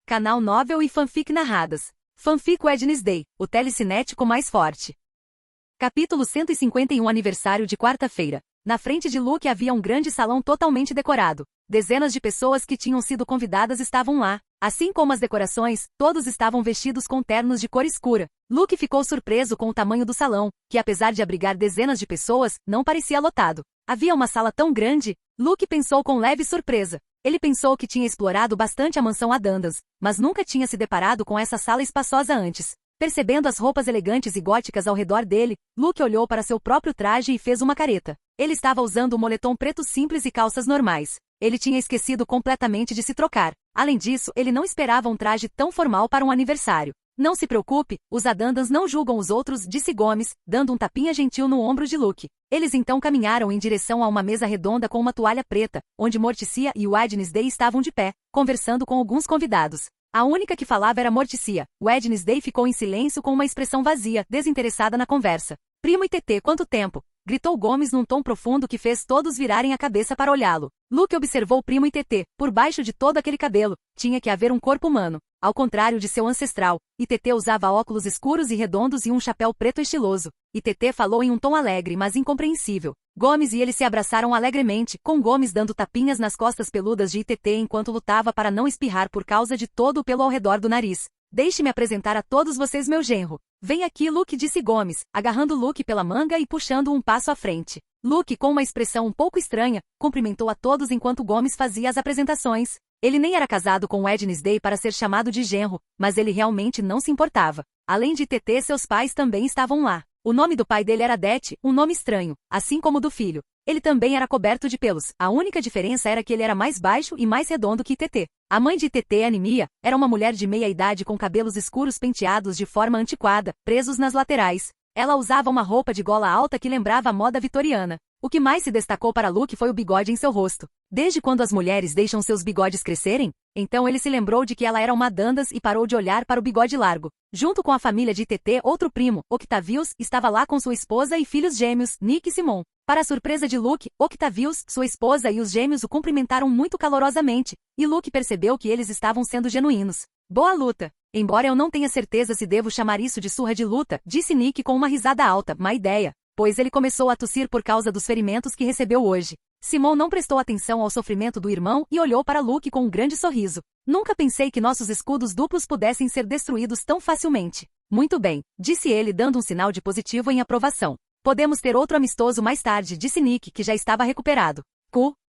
Canal Novel e Fanfic narradas. Fanfic Wednesday, o telecinético mais forte. Capítulo 151 Aniversário de quarta-feira. Na frente de Luke havia um grande salão totalmente decorado. Dezenas de pessoas que tinham sido convidadas estavam lá. Assim como as decorações, todos estavam vestidos com ternos de cor escura. Luke ficou surpreso com o tamanho do salão, que apesar de abrigar dezenas de pessoas, não parecia lotado. Havia uma sala tão grande? Luke pensou com leve surpresa. Ele pensou que tinha explorado bastante a mansão Adandans, mas nunca tinha se deparado com essa sala espaçosa antes. Percebendo as roupas elegantes e góticas ao redor dele, Luke olhou para seu próprio traje e fez uma careta. Ele estava usando um moletom preto simples e calças normais. Ele tinha esquecido completamente de se trocar. Além disso, ele não esperava um traje tão formal para um aniversário. Não se preocupe, os Adandans não julgam os outros, disse Gomes, dando um tapinha gentil no ombro de Luke. Eles então caminharam em direção a uma mesa redonda com uma toalha preta, onde Morticia e Wednesday estavam de pé, conversando com alguns convidados. A única que falava era Morticia. Wednesday ficou em silêncio com uma expressão vazia, desinteressada na conversa. Primo e Tetê, quanto tempo? Gritou Gomes num tom profundo que fez todos virarem a cabeça para olhá-lo. Luke observou Primo e Tetê. Por baixo de todo aquele cabelo, tinha que haver um corpo humano. Ao contrário de seu ancestral, Tetê usava óculos escuros e redondos e um chapéu preto estiloso. Tetê falou em um tom alegre, mas incompreensível. Gomes e ele se abraçaram alegremente, com Gomes dando tapinhas nas costas peludas de Tetê enquanto lutava para não espirrar por causa de todo o pelo ao redor do nariz. Deixe-me apresentar a todos vocês meu genro. Vem aqui, Luke, disse Gomes, agarrando Luke pela manga e puxando um passo à frente. Luke, com uma expressão um pouco estranha, cumprimentou a todos enquanto Gomes fazia as apresentações. Ele nem era casado com Wednesday para ser chamado de genro, mas ele realmente não se importava. Além de Tetê, seus pais também estavam lá. O nome do pai dele era Det, um nome estranho, assim como o do filho. Ele também era coberto de pelos. A única diferença era que ele era mais baixo e mais redondo que Tetê. A mãe de Tetê, Anemia, era uma mulher de meia idade com cabelos escuros penteados de forma antiquada, presos nas laterais. Ela usava uma roupa de gola alta que lembrava a moda vitoriana. O que mais se destacou para Luke foi o bigode em seu rosto. Desde quando as mulheres deixam seus bigodes crescerem? Então ele se lembrou de que ela era uma Dandas e parou de olhar para o bigode largo. Junto com a família de Tetê, outro primo, Octavius, estava lá com sua esposa e filhos gêmeos, Nick e Simon. Para a surpresa de Luke, Octavius, sua esposa e os gêmeos o cumprimentaram muito calorosamente, e Luke percebeu que eles estavam sendo genuínos. Boa luta! Embora eu não tenha certeza se devo chamar isso de surra de luta, disse Nick com uma risada alta, má ideia, pois ele começou a tossir por causa dos ferimentos que recebeu hoje. Simon não prestou atenção ao sofrimento do irmão e olhou para Luke com um grande sorriso. Nunca pensei que nossos escudos duplos pudessem ser destruídos tão facilmente. Muito bem, disse ele dando um sinal de positivo em aprovação. Podemos ter outro amistoso mais tarde, disse Nick, que já estava recuperado.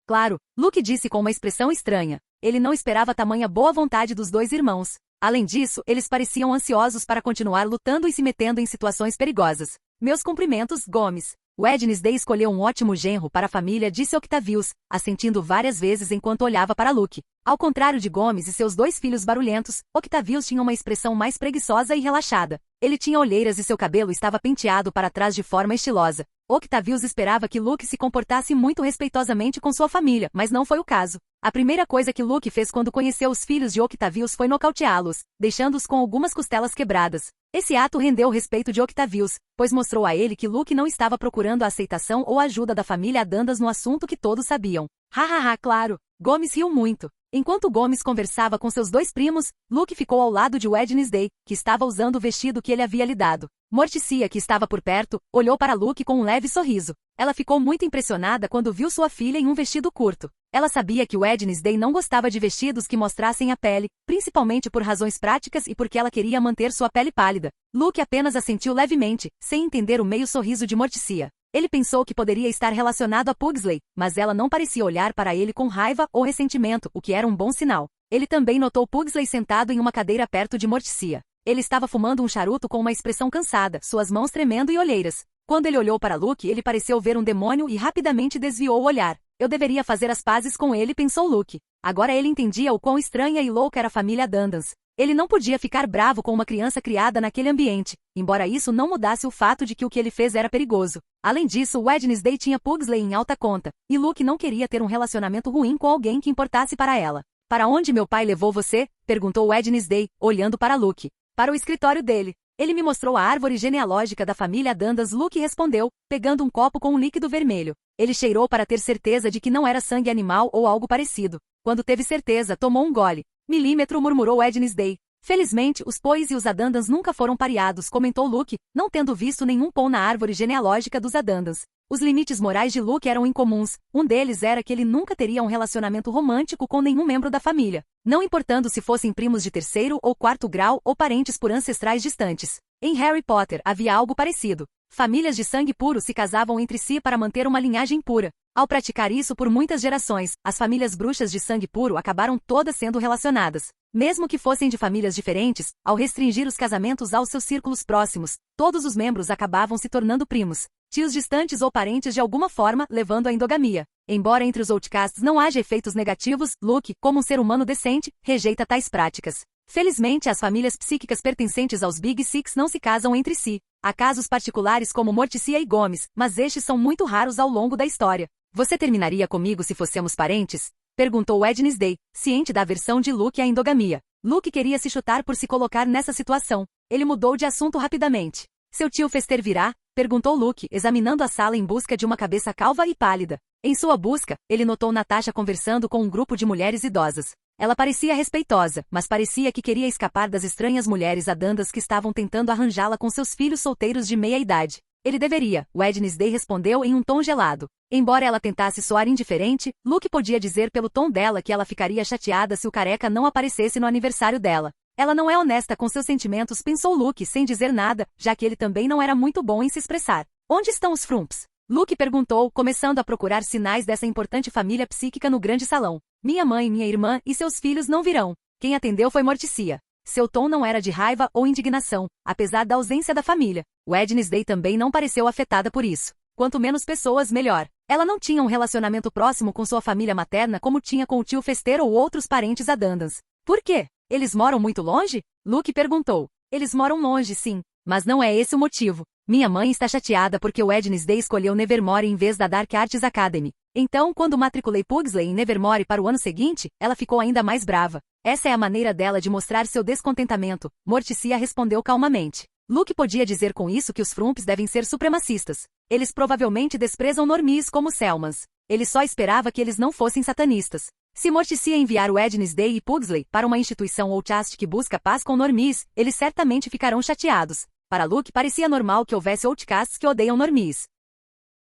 Claro, Luke disse com uma expressão estranha. Ele não esperava tamanha boa vontade dos dois irmãos. Além disso, eles pareciam ansiosos para continuar lutando e se metendo em situações perigosas. Meus cumprimentos, Gomes. Wednesday escolheu um ótimo genro para a família, disse Octavius, assentindo várias vezes enquanto olhava para Luke. Ao contrário de Gomes e seus dois filhos barulhentos, Octavius tinha uma expressão mais preguiçosa e relaxada. Ele tinha olheiras e seu cabelo estava penteado para trás de forma estilosa. Octavius esperava que Luke se comportasse muito respeitosamente com sua família, mas não foi o caso. A primeira coisa que Luke fez quando conheceu os filhos de Octavius foi nocauteá-los, deixando-os com algumas costelas quebradas. Esse ato rendeu o respeito de Octavius, pois mostrou a ele que Luke não estava procurando a aceitação ou ajuda da família Adandans no assunto que todos sabiam. Hahaha, claro. Gomes riu muito. Enquanto Gomes conversava com seus dois primos, Luke ficou ao lado de Wednesday, que estava usando o vestido que ele havia lhe dado. Morticia, que estava por perto, olhou para Luke com um leve sorriso. Ela ficou muito impressionada quando viu sua filha em um vestido curto. Ela sabia que Wednesday não gostava de vestidos que mostrassem a pele, principalmente por razões práticas e porque ela queria manter sua pele pálida. Luke apenas assentiu levemente, sem entender o meio sorriso de Morticia. Ele pensou que poderia estar relacionado a Pugsley, mas ela não parecia olhar para ele com raiva ou ressentimento, o que era um bom sinal. Ele também notou Pugsley sentado em uma cadeira perto de Morticia. Ele estava fumando um charuto com uma expressão cansada, suas mãos tremendo e olheiras. Quando ele olhou para Luke, ele pareceu ver um demônio e rapidamente desviou o olhar. Eu deveria fazer as pazes com ele, pensou Luke. Agora ele entendia o quão estranha e louca era a família Dandans. Ele não podia ficar bravo com uma criança criada naquele ambiente, embora isso não mudasse o fato de que o que ele fez era perigoso. Além disso, Wednesday tinha Pugsley em alta conta, e Luke não queria ter um relacionamento ruim com alguém que importasse para ela. Para onde meu pai levou você? Perguntou Wednesday, olhando para Luke. Para o escritório dele. Ele me mostrou a árvore genealógica da família Dandas. Luke respondeu, pegando um copo com um líquido vermelho. Ele cheirou para ter certeza de que não era sangue animal ou algo parecido. Quando teve certeza, tomou um gole. Milímetro, murmurou Wednesday. Felizmente, os Poes e os Adandans nunca foram pareados, comentou Luke, não tendo visto nenhum Pon na árvore genealógica dos Adandans. Os limites morais de Luke eram incomuns, um deles era que ele nunca teria um relacionamento romântico com nenhum membro da família, não importando se fossem primos de terceiro ou quarto grau ou parentes por ancestrais distantes. Em Harry Potter havia algo parecido. Famílias de sangue puro se casavam entre si para manter uma linhagem pura. Ao praticar isso por muitas gerações, as famílias bruxas de sangue puro acabaram todas sendo relacionadas. Mesmo que fossem de famílias diferentes, ao restringir os casamentos aos seus círculos próximos, todos os membros acabavam se tornando primos, tios distantes ou parentes de alguma forma, levando à endogamia. Embora entre os outcasts não haja efeitos negativos, Luke, como um ser humano decente, rejeita tais práticas. Felizmente, as famílias psíquicas pertencentes aos Big Six não se casam entre si. Há casos particulares como Morticia e Gomes, mas estes são muito raros ao longo da história. Você terminaria comigo se fôssemos parentes? Perguntou Wednesday, ciente da aversão de Luke à endogamia. Luke queria se chutar por se colocar nessa situação. Ele mudou de assunto rapidamente. Seu tio Fester virá? Perguntou Luke, examinando a sala em busca de uma cabeça calva e pálida. Em sua busca, ele notou Natasha conversando com um grupo de mulheres idosas. Ela parecia respeitosa, mas parecia que queria escapar das estranhas mulheres adandas que estavam tentando arranjá-la com seus filhos solteiros de meia idade. Ele deveria, Wednesday respondeu em um tom gelado. Embora ela tentasse soar indiferente, Luke podia dizer pelo tom dela que ela ficaria chateada se o careca não aparecesse no aniversário dela. Ela não é honesta com seus sentimentos, pensou Luke sem dizer nada, já que ele também não era muito bom em se expressar. Onde estão os Frumps? Luke perguntou, começando a procurar sinais dessa importante família psíquica no grande salão. Minha mãe, minha irmã e seus filhos não virão. Quem atendeu foi Morticia. Seu tom não era de raiva ou indignação, apesar da ausência da família. Wednesday também não pareceu afetada por isso. Quanto menos pessoas, melhor. Ela não tinha um relacionamento próximo com sua família materna como tinha com o tio Fester ou outros parentes Adandans. Por quê? Eles moram muito longe? Luke perguntou. Eles moram longe, sim. Mas não é esse o motivo. Minha mãe está chateada porque o Wednesday escolheu Nevermore em vez da Dark Arts Academy. Então, quando matriculei Pugsley em Nevermore para o ano seguinte, ela ficou ainda mais brava. Essa é a maneira dela de mostrar seu descontentamento, Morticia respondeu calmamente. Luke podia dizer com isso que os Frumps devem ser supremacistas. Eles provavelmente desprezam normies como Selmans. Ele só esperava que eles não fossem satanistas. Se Morticia enviar Wednesday e Pugsley para uma instituição outcast que busca paz com normies, eles certamente ficarão chateados. Para Luke parecia normal que houvesse outcasts que odeiam normies.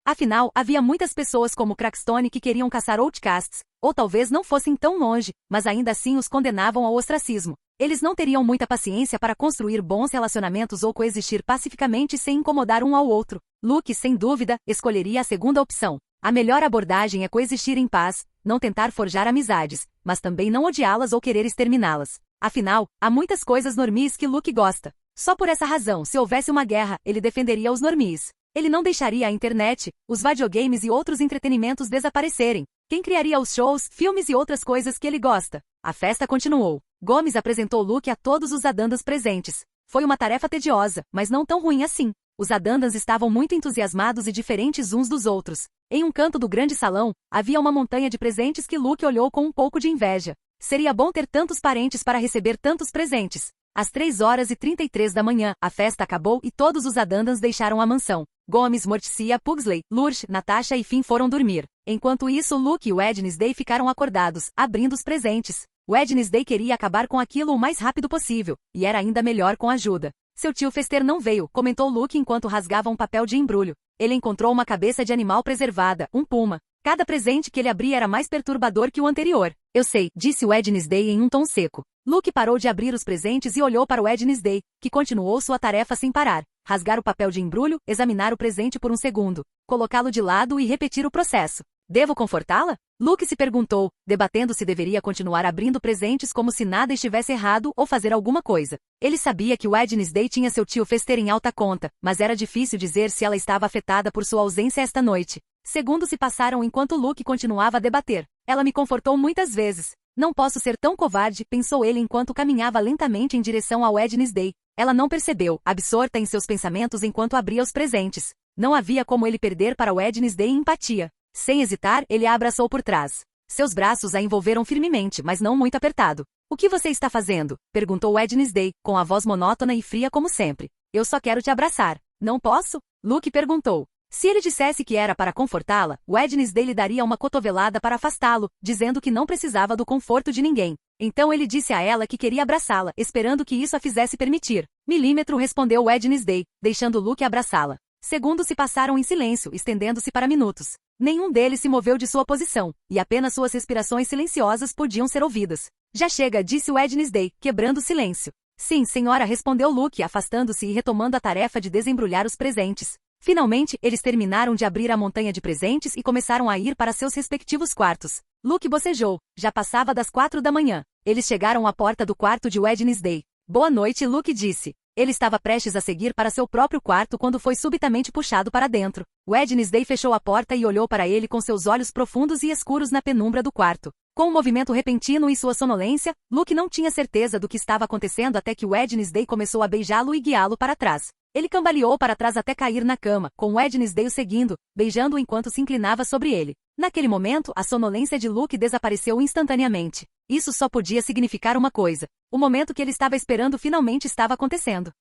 Afinal, havia muitas pessoas como Crackstone que queriam caçar outcasts, ou talvez não fossem tão longe, mas ainda assim os condenavam ao ostracismo. Eles não teriam muita paciência para construir bons relacionamentos ou coexistir pacificamente sem incomodar um ao outro. Luke, sem dúvida, escolheria a segunda opção. A melhor abordagem é coexistir em paz, não tentar forjar amizades, mas também não odiá-las ou querer exterminá-las. Afinal, há muitas coisas normies que Luke gosta. Só por essa razão, se houvesse uma guerra, ele defenderia os normies. Ele não deixaria a internet, os videogames e outros entretenimentos desaparecerem. Quem criaria os shows, filmes e outras coisas que ele gosta? A festa continuou. Gomes apresentou Luke a todos os Adandans presentes. Foi uma tarefa tediosa, mas não tão ruim assim. Os Adandans estavam muito entusiasmados e diferentes uns dos outros. Em um canto do grande salão, havia uma montanha de presentes que Luke olhou com um pouco de inveja. Seria bom ter tantos parentes para receber tantos presentes. Às 3h33 da manhã, a festa acabou e todos os Adandans deixaram a mansão. Gomes, Morticia, Pugsley, Lurch, Natasha e Finn foram dormir. Enquanto isso, Luke e Wednesday ficaram acordados, abrindo os presentes. Wednesday queria acabar com aquilo o mais rápido possível, e era ainda melhor com ajuda. Seu tio Fester não veio, comentou Luke enquanto rasgava um papel de embrulho. Ele encontrou uma cabeça de animal preservada, um puma. Cada presente que ele abria era mais perturbador que o anterior. Eu sei, disse Wednesday em um tom seco. Luke parou de abrir os presentes e olhou para Wednesday, que continuou sua tarefa sem parar. Rasgar o papel de embrulho, examinar o presente por um segundo, colocá-lo de lado e repetir o processo. Devo confortá-la? Luke se perguntou, debatendo se deveria continuar abrindo presentes como se nada estivesse errado ou fazer alguma coisa. Ele sabia que Wednesday tinha seu tio Fester em alta conta, mas era difícil dizer se ela estava afetada por sua ausência esta noite. Segundos se passaram enquanto Luke continuava a debater. Ela me confortou muitas vezes. Não posso ser tão covarde, pensou ele enquanto caminhava lentamente em direção a Wednesday. Ela não percebeu, absorta em seus pensamentos enquanto abria os presentes. Não havia como ele perder para Wednesday em empatia. Sem hesitar, ele a abraçou por trás. Seus braços a envolveram firmemente, mas não muito apertado. O que você está fazendo? Perguntou Wednesday, com a voz monótona e fria como sempre. Eu só quero te abraçar. Não posso? Luke perguntou. Se ele dissesse que era para confortá-la, Wednesday lhe daria uma cotovelada para afastá-lo, dizendo que não precisava do conforto de ninguém. Então ele disse a ela que queria abraçá-la, esperando que isso a fizesse permitir. Milímetro, respondeu Wednesday, deixando Luke abraçá-la. Segundos se passaram em silêncio, estendendo-se para minutos. Nenhum deles se moveu de sua posição, e apenas suas respirações silenciosas podiam ser ouvidas. Já chega, disse Wednesday, quebrando o silêncio. Sim, senhora, respondeu Luke, afastando-se e retomando a tarefa de desembrulhar os presentes. Finalmente, eles terminaram de abrir a montanha de presentes e começaram a ir para seus respectivos quartos. Luke bocejou. Já passava das 4 da manhã. Eles chegaram à porta do quarto de Wednesday. Boa noite, Luke disse. Ele estava prestes a seguir para seu próprio quarto quando foi subitamente puxado para dentro. Wednesday fechou a porta e olhou para ele com seus olhos profundos e escuros na penumbra do quarto. Com um movimento repentino em sua sonolência, Luke não tinha certeza do que estava acontecendo até que Wednesday começou a beijá-lo e guiá-lo para trás. Ele cambaleou para trás até cair na cama, com Wednesday o seguindo, beijando-o enquanto se inclinava sobre ele. Naquele momento, a sonolência de Luke desapareceu instantaneamente. Isso só podia significar uma coisa. O momento que ele estava esperando finalmente estava acontecendo.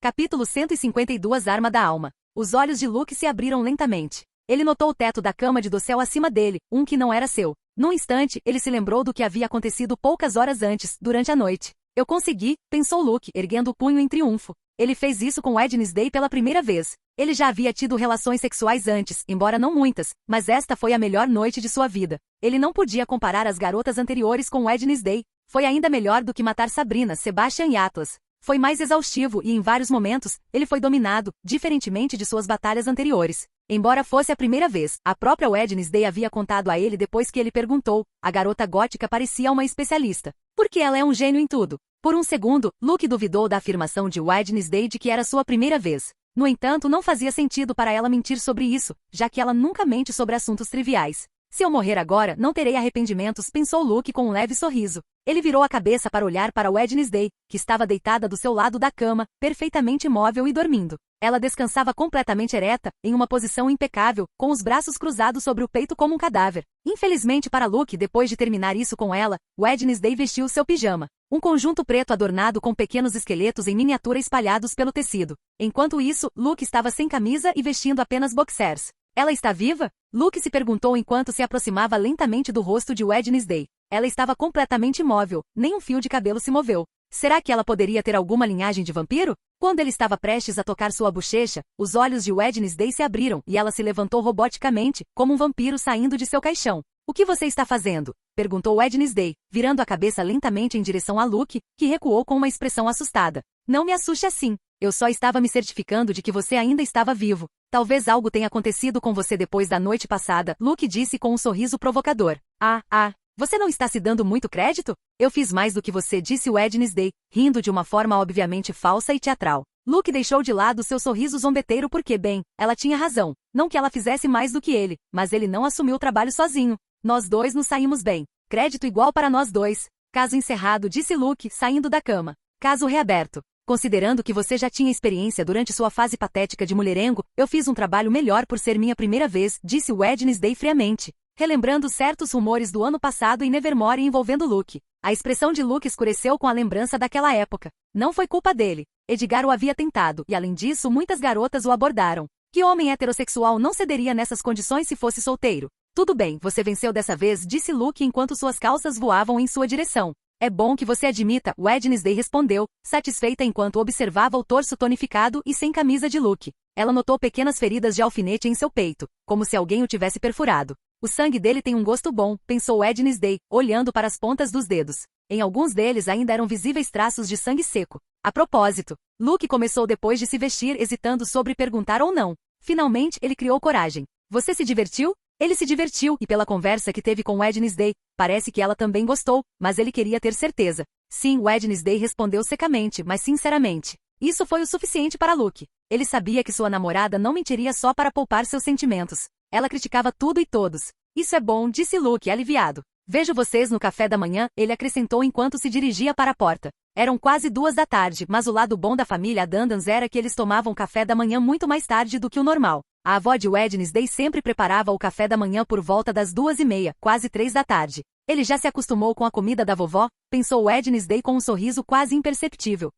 Capítulo 152 Arma da Alma. Os olhos de Luke se abriram lentamente. Ele notou o teto da cama de dossel acima dele, um que não era seu. Num instante, ele se lembrou do que havia acontecido poucas horas antes, durante a noite. Eu consegui, pensou Luke, erguendo o punho em triunfo. Ele fez isso com Wednesday pela primeira vez. Ele já havia tido relações sexuais antes, embora não muitas, mas esta foi a melhor noite de sua vida. Ele não podia comparar as garotas anteriores com Wednesday. Foi ainda melhor do que matar Sabrina, Sebastian e Atlas. Foi mais exaustivo e, em vários momentos, ele foi dominado, diferentemente de suas batalhas anteriores. Embora fosse a primeira vez, a própria Wednesday havia contado a ele depois que ele perguntou. A garota gótica parecia uma especialista. Porque ela é um gênio em tudo. Por um segundo, Luke duvidou da afirmação de Wednesday de que era sua primeira vez. No entanto, não fazia sentido para ela mentir sobre isso, já que ela nunca mente sobre assuntos triviais. Se eu morrer agora, não terei arrependimentos, pensou Luke com um leve sorriso. Ele virou a cabeça para olhar para Wednesday, que estava deitada do seu lado da cama, perfeitamente imóvel e dormindo. Ela descansava completamente ereta, em uma posição impecável, com os braços cruzados sobre o peito como um cadáver. Infelizmente para Luke, depois de terminar isso com ela, Wednesday vestiu seu pijama. Um conjunto preto adornado com pequenos esqueletos em miniatura espalhados pelo tecido. Enquanto isso, Luke estava sem camisa e vestindo apenas boxers. Ela está viva? Luke se perguntou enquanto se aproximava lentamente do rosto de Wednesday. Ela estava completamente imóvel, nem um fio de cabelo se moveu. Será que ela poderia ter alguma linhagem de vampiro? Quando ele estava prestes a tocar sua bochecha, os olhos de Wednesday se abriram e ela se levantou roboticamente, como um vampiro saindo de seu caixão. O que você está fazendo? Perguntou Wednesday, virando a cabeça lentamente em direção a Luke, que recuou com uma expressão assustada. Não me assuste assim. Eu só estava me certificando de que você ainda estava vivo. Talvez algo tenha acontecido com você depois da noite passada, Luke disse com um sorriso provocador. Você não está se dando muito crédito? Eu fiz mais do que você, disse Wednesday, rindo de uma forma obviamente falsa e teatral. Luke deixou de lado seu sorriso zombeteiro porque, bem, ela tinha razão. Não que ela fizesse mais do que ele, mas ele não assumiu o trabalho sozinho. Nós dois nos saímos bem. Crédito igual para nós dois. Caso encerrado, disse Luke, saindo da cama. Caso reaberto. Considerando que você já tinha experiência durante sua fase patética de mulherengo, eu fiz um trabalho melhor por ser minha primeira vez, disse Wednesday friamente, relembrando certos rumores do ano passado em Nevermore envolvendo Luke. A expressão de Luke escureceu com a lembrança daquela época. Não foi culpa dele. Edgar o havia tentado, e além disso muitas garotas o abordaram. Que homem heterossexual não cederia nessas condições se fosse solteiro? Tudo bem, você venceu dessa vez, disse Luke enquanto suas calças voavam em sua direção. É bom que você admita, Wednesday respondeu, satisfeita enquanto observava o torso tonificado e sem camisa de Luke. Ela notou pequenas feridas de alfinete em seu peito, como se alguém o tivesse perfurado. O sangue dele tem um gosto bom, pensou Wednesday, olhando para as pontas dos dedos. Em alguns deles ainda eram visíveis traços de sangue seco. A propósito, Luke começou depois de se vestir, hesitando sobre perguntar ou não. Finalmente, ele criou coragem. Você se divertiu? Ele se divertiu, e pela conversa que teve com Wednesday, parece que ela também gostou, mas ele queria ter certeza. Sim, Wednesday respondeu secamente, mas sinceramente. Isso foi o suficiente para Luke. Ele sabia que sua namorada não mentiria só para poupar seus sentimentos. Ela criticava tudo e todos. Isso é bom, disse Luke, aliviado. Vejo vocês no café da manhã, ele acrescentou enquanto se dirigia para a porta. Eram quase 2 da tarde, mas o lado bom da família Dandans era que eles tomavam café da manhã muito mais tarde do que o normal. A avó de Wednesday sempre preparava o café da manhã por volta das 2:30, quase 3 da tarde. Ele já se acostumou com a comida da vovó, pensou Wednesday com um sorriso quase imperceptível.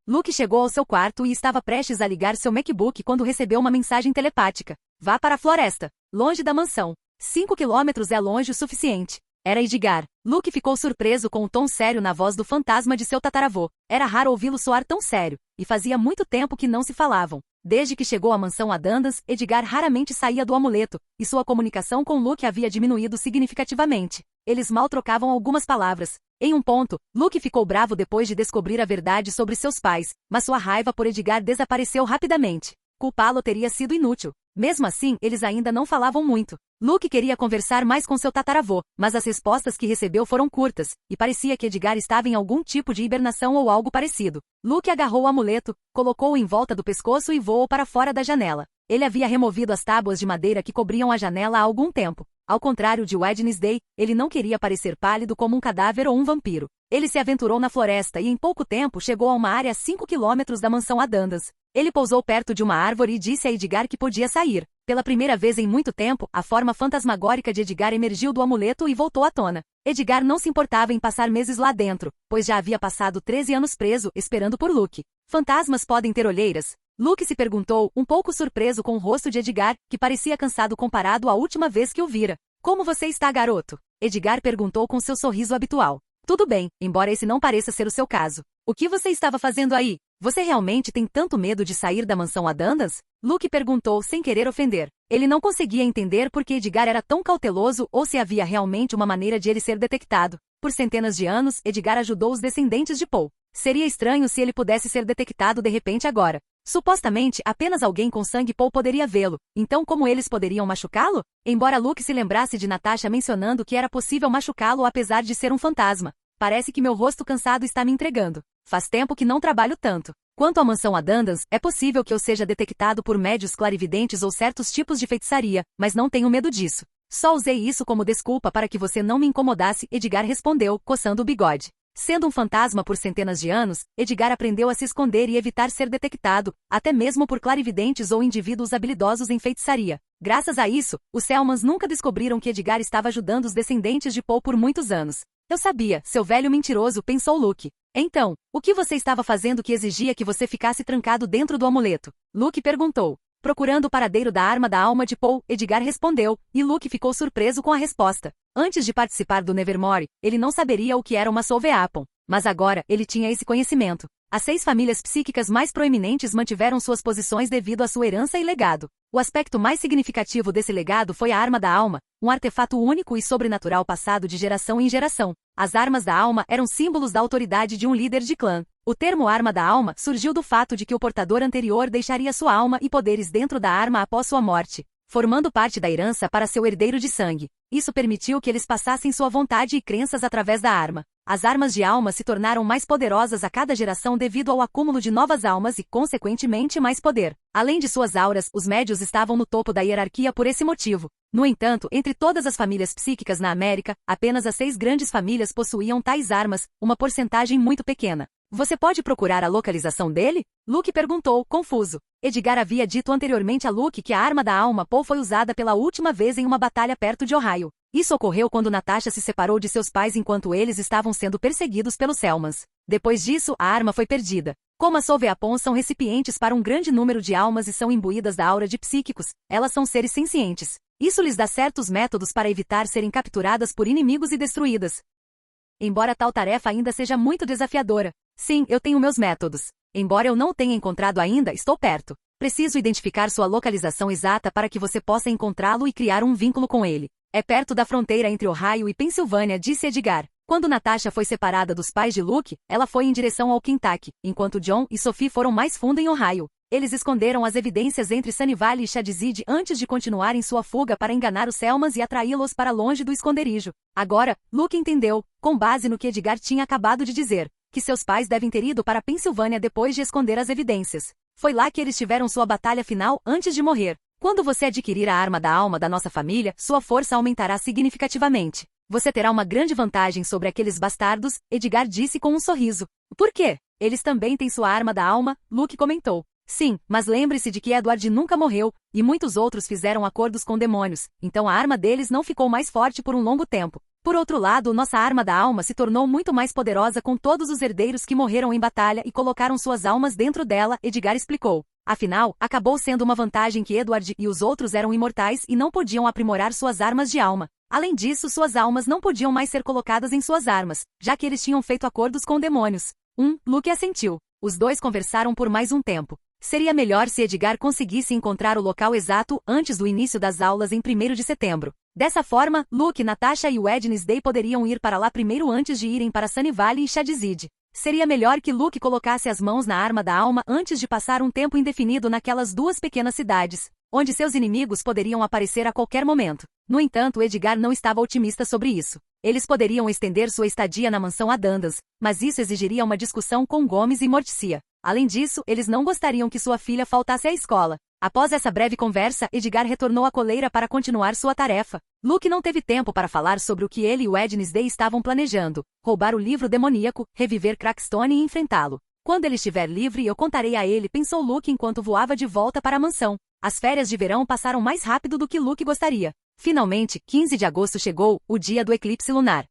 Luke chegou ao seu quarto e estava prestes a ligar seu MacBook quando recebeu uma mensagem telepática. Vá para a floresta, longe da mansão. 5 quilômetros é longe o suficiente. Era Edgar. Luke ficou surpreso com o tom sério na voz do fantasma de seu tataravô. Era raro ouvi-lo soar tão sério, e fazia muito tempo que não se falavam. Desde que chegou à mansão Adandans, Edgar raramente saía do amuleto, e sua comunicação com Luke havia diminuído significativamente. Eles mal trocavam algumas palavras. Em um ponto, Luke ficou bravo depois de descobrir a verdade sobre seus pais, mas sua raiva por Edgar desapareceu rapidamente. Culpá-lo teria sido inútil. Mesmo assim, eles ainda não falavam muito. Luke queria conversar mais com seu tataravô, mas as respostas que recebeu foram curtas, e parecia que Edgar estava em algum tipo de hibernação ou algo parecido. Luke agarrou o amuleto, colocou-o em volta do pescoço e voou para fora da janela. Ele havia removido as tábuas de madeira que cobriam a janela há algum tempo. Ao contrário de Wednesday, ele não queria parecer pálido como um cadáver ou um vampiro. Ele se aventurou na floresta e em pouco tempo chegou a uma área a 5 quilômetros da mansão Adandans. Ele pousou perto de uma árvore e disse a Edgar que podia sair. Pela primeira vez em muito tempo, a forma fantasmagórica de Edgar emergiu do amuleto e voltou à tona. Edgar não se importava em passar meses lá dentro, pois já havia passado 13 anos preso, esperando por Luke. Fantasmas podem ter olheiras? Luke se perguntou, um pouco surpreso com o rosto de Edgar, que parecia cansado comparado à última vez que o vira. Como você está, garoto? Edgar perguntou com seu sorriso habitual. Tudo bem, embora esse não pareça ser o seu caso. O que você estava fazendo aí? Você realmente tem tanto medo de sair da mansão Adandans? Luke perguntou sem querer ofender. Ele não conseguia entender por que Edgar era tão cauteloso ou se havia realmente uma maneira de ele ser detectado. Por centenas de anos, Edgar ajudou os descendentes de Paul. Seria estranho se ele pudesse ser detectado de repente agora. Supostamente, apenas alguém com sangue Paul poderia vê-lo. Então como eles poderiam machucá-lo? Embora Luke se lembrasse de Natasha mencionando que era possível machucá-lo apesar de ser um fantasma. Parece que meu rosto cansado está me entregando. Faz tempo que não trabalho tanto. Quanto à mansão Adandans, é possível que eu seja detectado por médios clarividentes ou certos tipos de feitiçaria, mas não tenho medo disso. Só usei isso como desculpa para que você não me incomodasse, Edgar respondeu, coçando o bigode. Sendo um fantasma por centenas de anos, Edgar aprendeu a se esconder e evitar ser detectado, até mesmo por clarividentes ou indivíduos habilidosos em feitiçaria. Graças a isso, os Selmans nunca descobriram que Edgar estava ajudando os descendentes de Paul por muitos anos. Eu sabia, seu velho mentiroso, pensou Luke. Então, o que você estava fazendo que exigia que você ficasse trancado dentro do amuleto? Luke perguntou. Procurando o paradeiro da arma da alma de Paul, Edgar respondeu, e Luke ficou surpreso com a resposta. Antes de participar do Nevermore, ele não saberia o que era uma Solveapon, mas agora ele tinha esse conhecimento. As 6 famílias psíquicas mais proeminentes mantiveram suas posições devido à sua herança e legado. O aspecto mais significativo desse legado foi a Arma da Alma, um artefato único e sobrenatural passado de geração em geração. As armas da alma eram símbolos da autoridade de um líder de clã. O termo Arma da Alma surgiu do fato de que o portador anterior deixaria sua alma e poderes dentro da arma após sua morte, formando parte da herança para seu herdeiro de sangue. Isso permitiu que eles passassem sua vontade e crenças através da arma. As armas de alma se tornaram mais poderosas a cada geração devido ao acúmulo de novas almas e, consequentemente, mais poder. Além de suas auras, os médios estavam no topo da hierarquia por esse motivo. No entanto, entre todas as famílias psíquicas na América, apenas as 6 grandes famílias possuíam tais armas, uma porcentagem muito pequena. Você pode procurar a localização dele? Luke perguntou, confuso. Edgar havia dito anteriormente a Luke que a arma da alma Paul foi usada pela última vez em uma batalha perto de Ohio. Isso ocorreu quando Natasha se separou de seus pais enquanto eles estavam sendo perseguidos pelos Selmans. Depois disso, a arma foi perdida. Como as Solveapons são recipientes para um grande número de almas e são imbuídas da aura de psíquicos, elas são seres sencientes. Isso lhes dá certos métodos para evitar serem capturadas por inimigos e destruídas. Embora tal tarefa ainda seja muito desafiadora. Sim, eu tenho meus métodos. Embora eu não o tenha encontrado ainda, estou perto. Preciso identificar sua localização exata para que você possa encontrá-lo e criar um vínculo com ele. É perto da fronteira entre Ohio e Pensilvânia, disse Edgar. Quando Natasha foi separada dos pais de Luke, ela foi em direção ao Kentucky, enquanto John e Sophie foram mais fundo em Ohio. Eles esconderam as evidências entre Sunnyvale e Shadyside antes de continuarem sua fuga para enganar os Selmans e atraí-los para longe do esconderijo. Agora, Luke entendeu, com base no que Edgar tinha acabado de dizer, que seus pais devem ter ido para Pensilvânia depois de esconder as evidências. Foi lá que eles tiveram sua batalha final antes de morrer. Quando você adquirir a arma da alma da nossa família, sua força aumentará significativamente. Você terá uma grande vantagem sobre aqueles bastardos, Edgar disse com um sorriso. Por quê? Eles também têm sua arma da alma, Luke comentou. Sim, mas lembre-se de que Edward nunca morreu, e muitos outros fizeram acordos com demônios, então a arma deles não ficou mais forte por um longo tempo. Por outro lado, nossa arma da alma se tornou muito mais poderosa com todos os herdeiros que morreram em batalha e colocaram suas almas dentro dela, Edgar explicou. Afinal, acabou sendo uma vantagem que Edward e os outros eram imortais e não podiam aprimorar suas armas de alma. Além disso, suas almas não podiam mais ser colocadas em suas armas, já que eles tinham feito acordos com demônios. Luke assentiu. Os dois conversaram por mais um tempo. Seria melhor se Edgar conseguisse encontrar o local exato antes do início das aulas em 1º de setembro. Dessa forma, Luke, Natasha e Wednesday poderiam ir para lá primeiro antes de irem para Sunny Valley e Shadzid. Seria melhor que Luke colocasse as mãos na arma da alma antes de passar um tempo indefinido naquelas duas pequenas cidades, onde seus inimigos poderiam aparecer a qualquer momento. No entanto, Edgar não estava otimista sobre isso. Eles poderiam estender sua estadia na mansão Adandas, mas isso exigiria uma discussão com Gomes e Morticia. Além disso, eles não gostariam que sua filha faltasse à escola. Após essa breve conversa, Edgar retornou à coleira para continuar sua tarefa. Luke não teve tempo para falar sobre o que ele e Wednesday estavam planejando: roubar o livro demoníaco, reviver Crackstone e enfrentá-lo. Quando ele estiver livre, eu contarei a ele, pensou Luke enquanto voava de volta para a mansão. As férias de verão passaram mais rápido do que Luke gostaria. Finalmente, 15 de agosto chegou, o dia do eclipse lunar.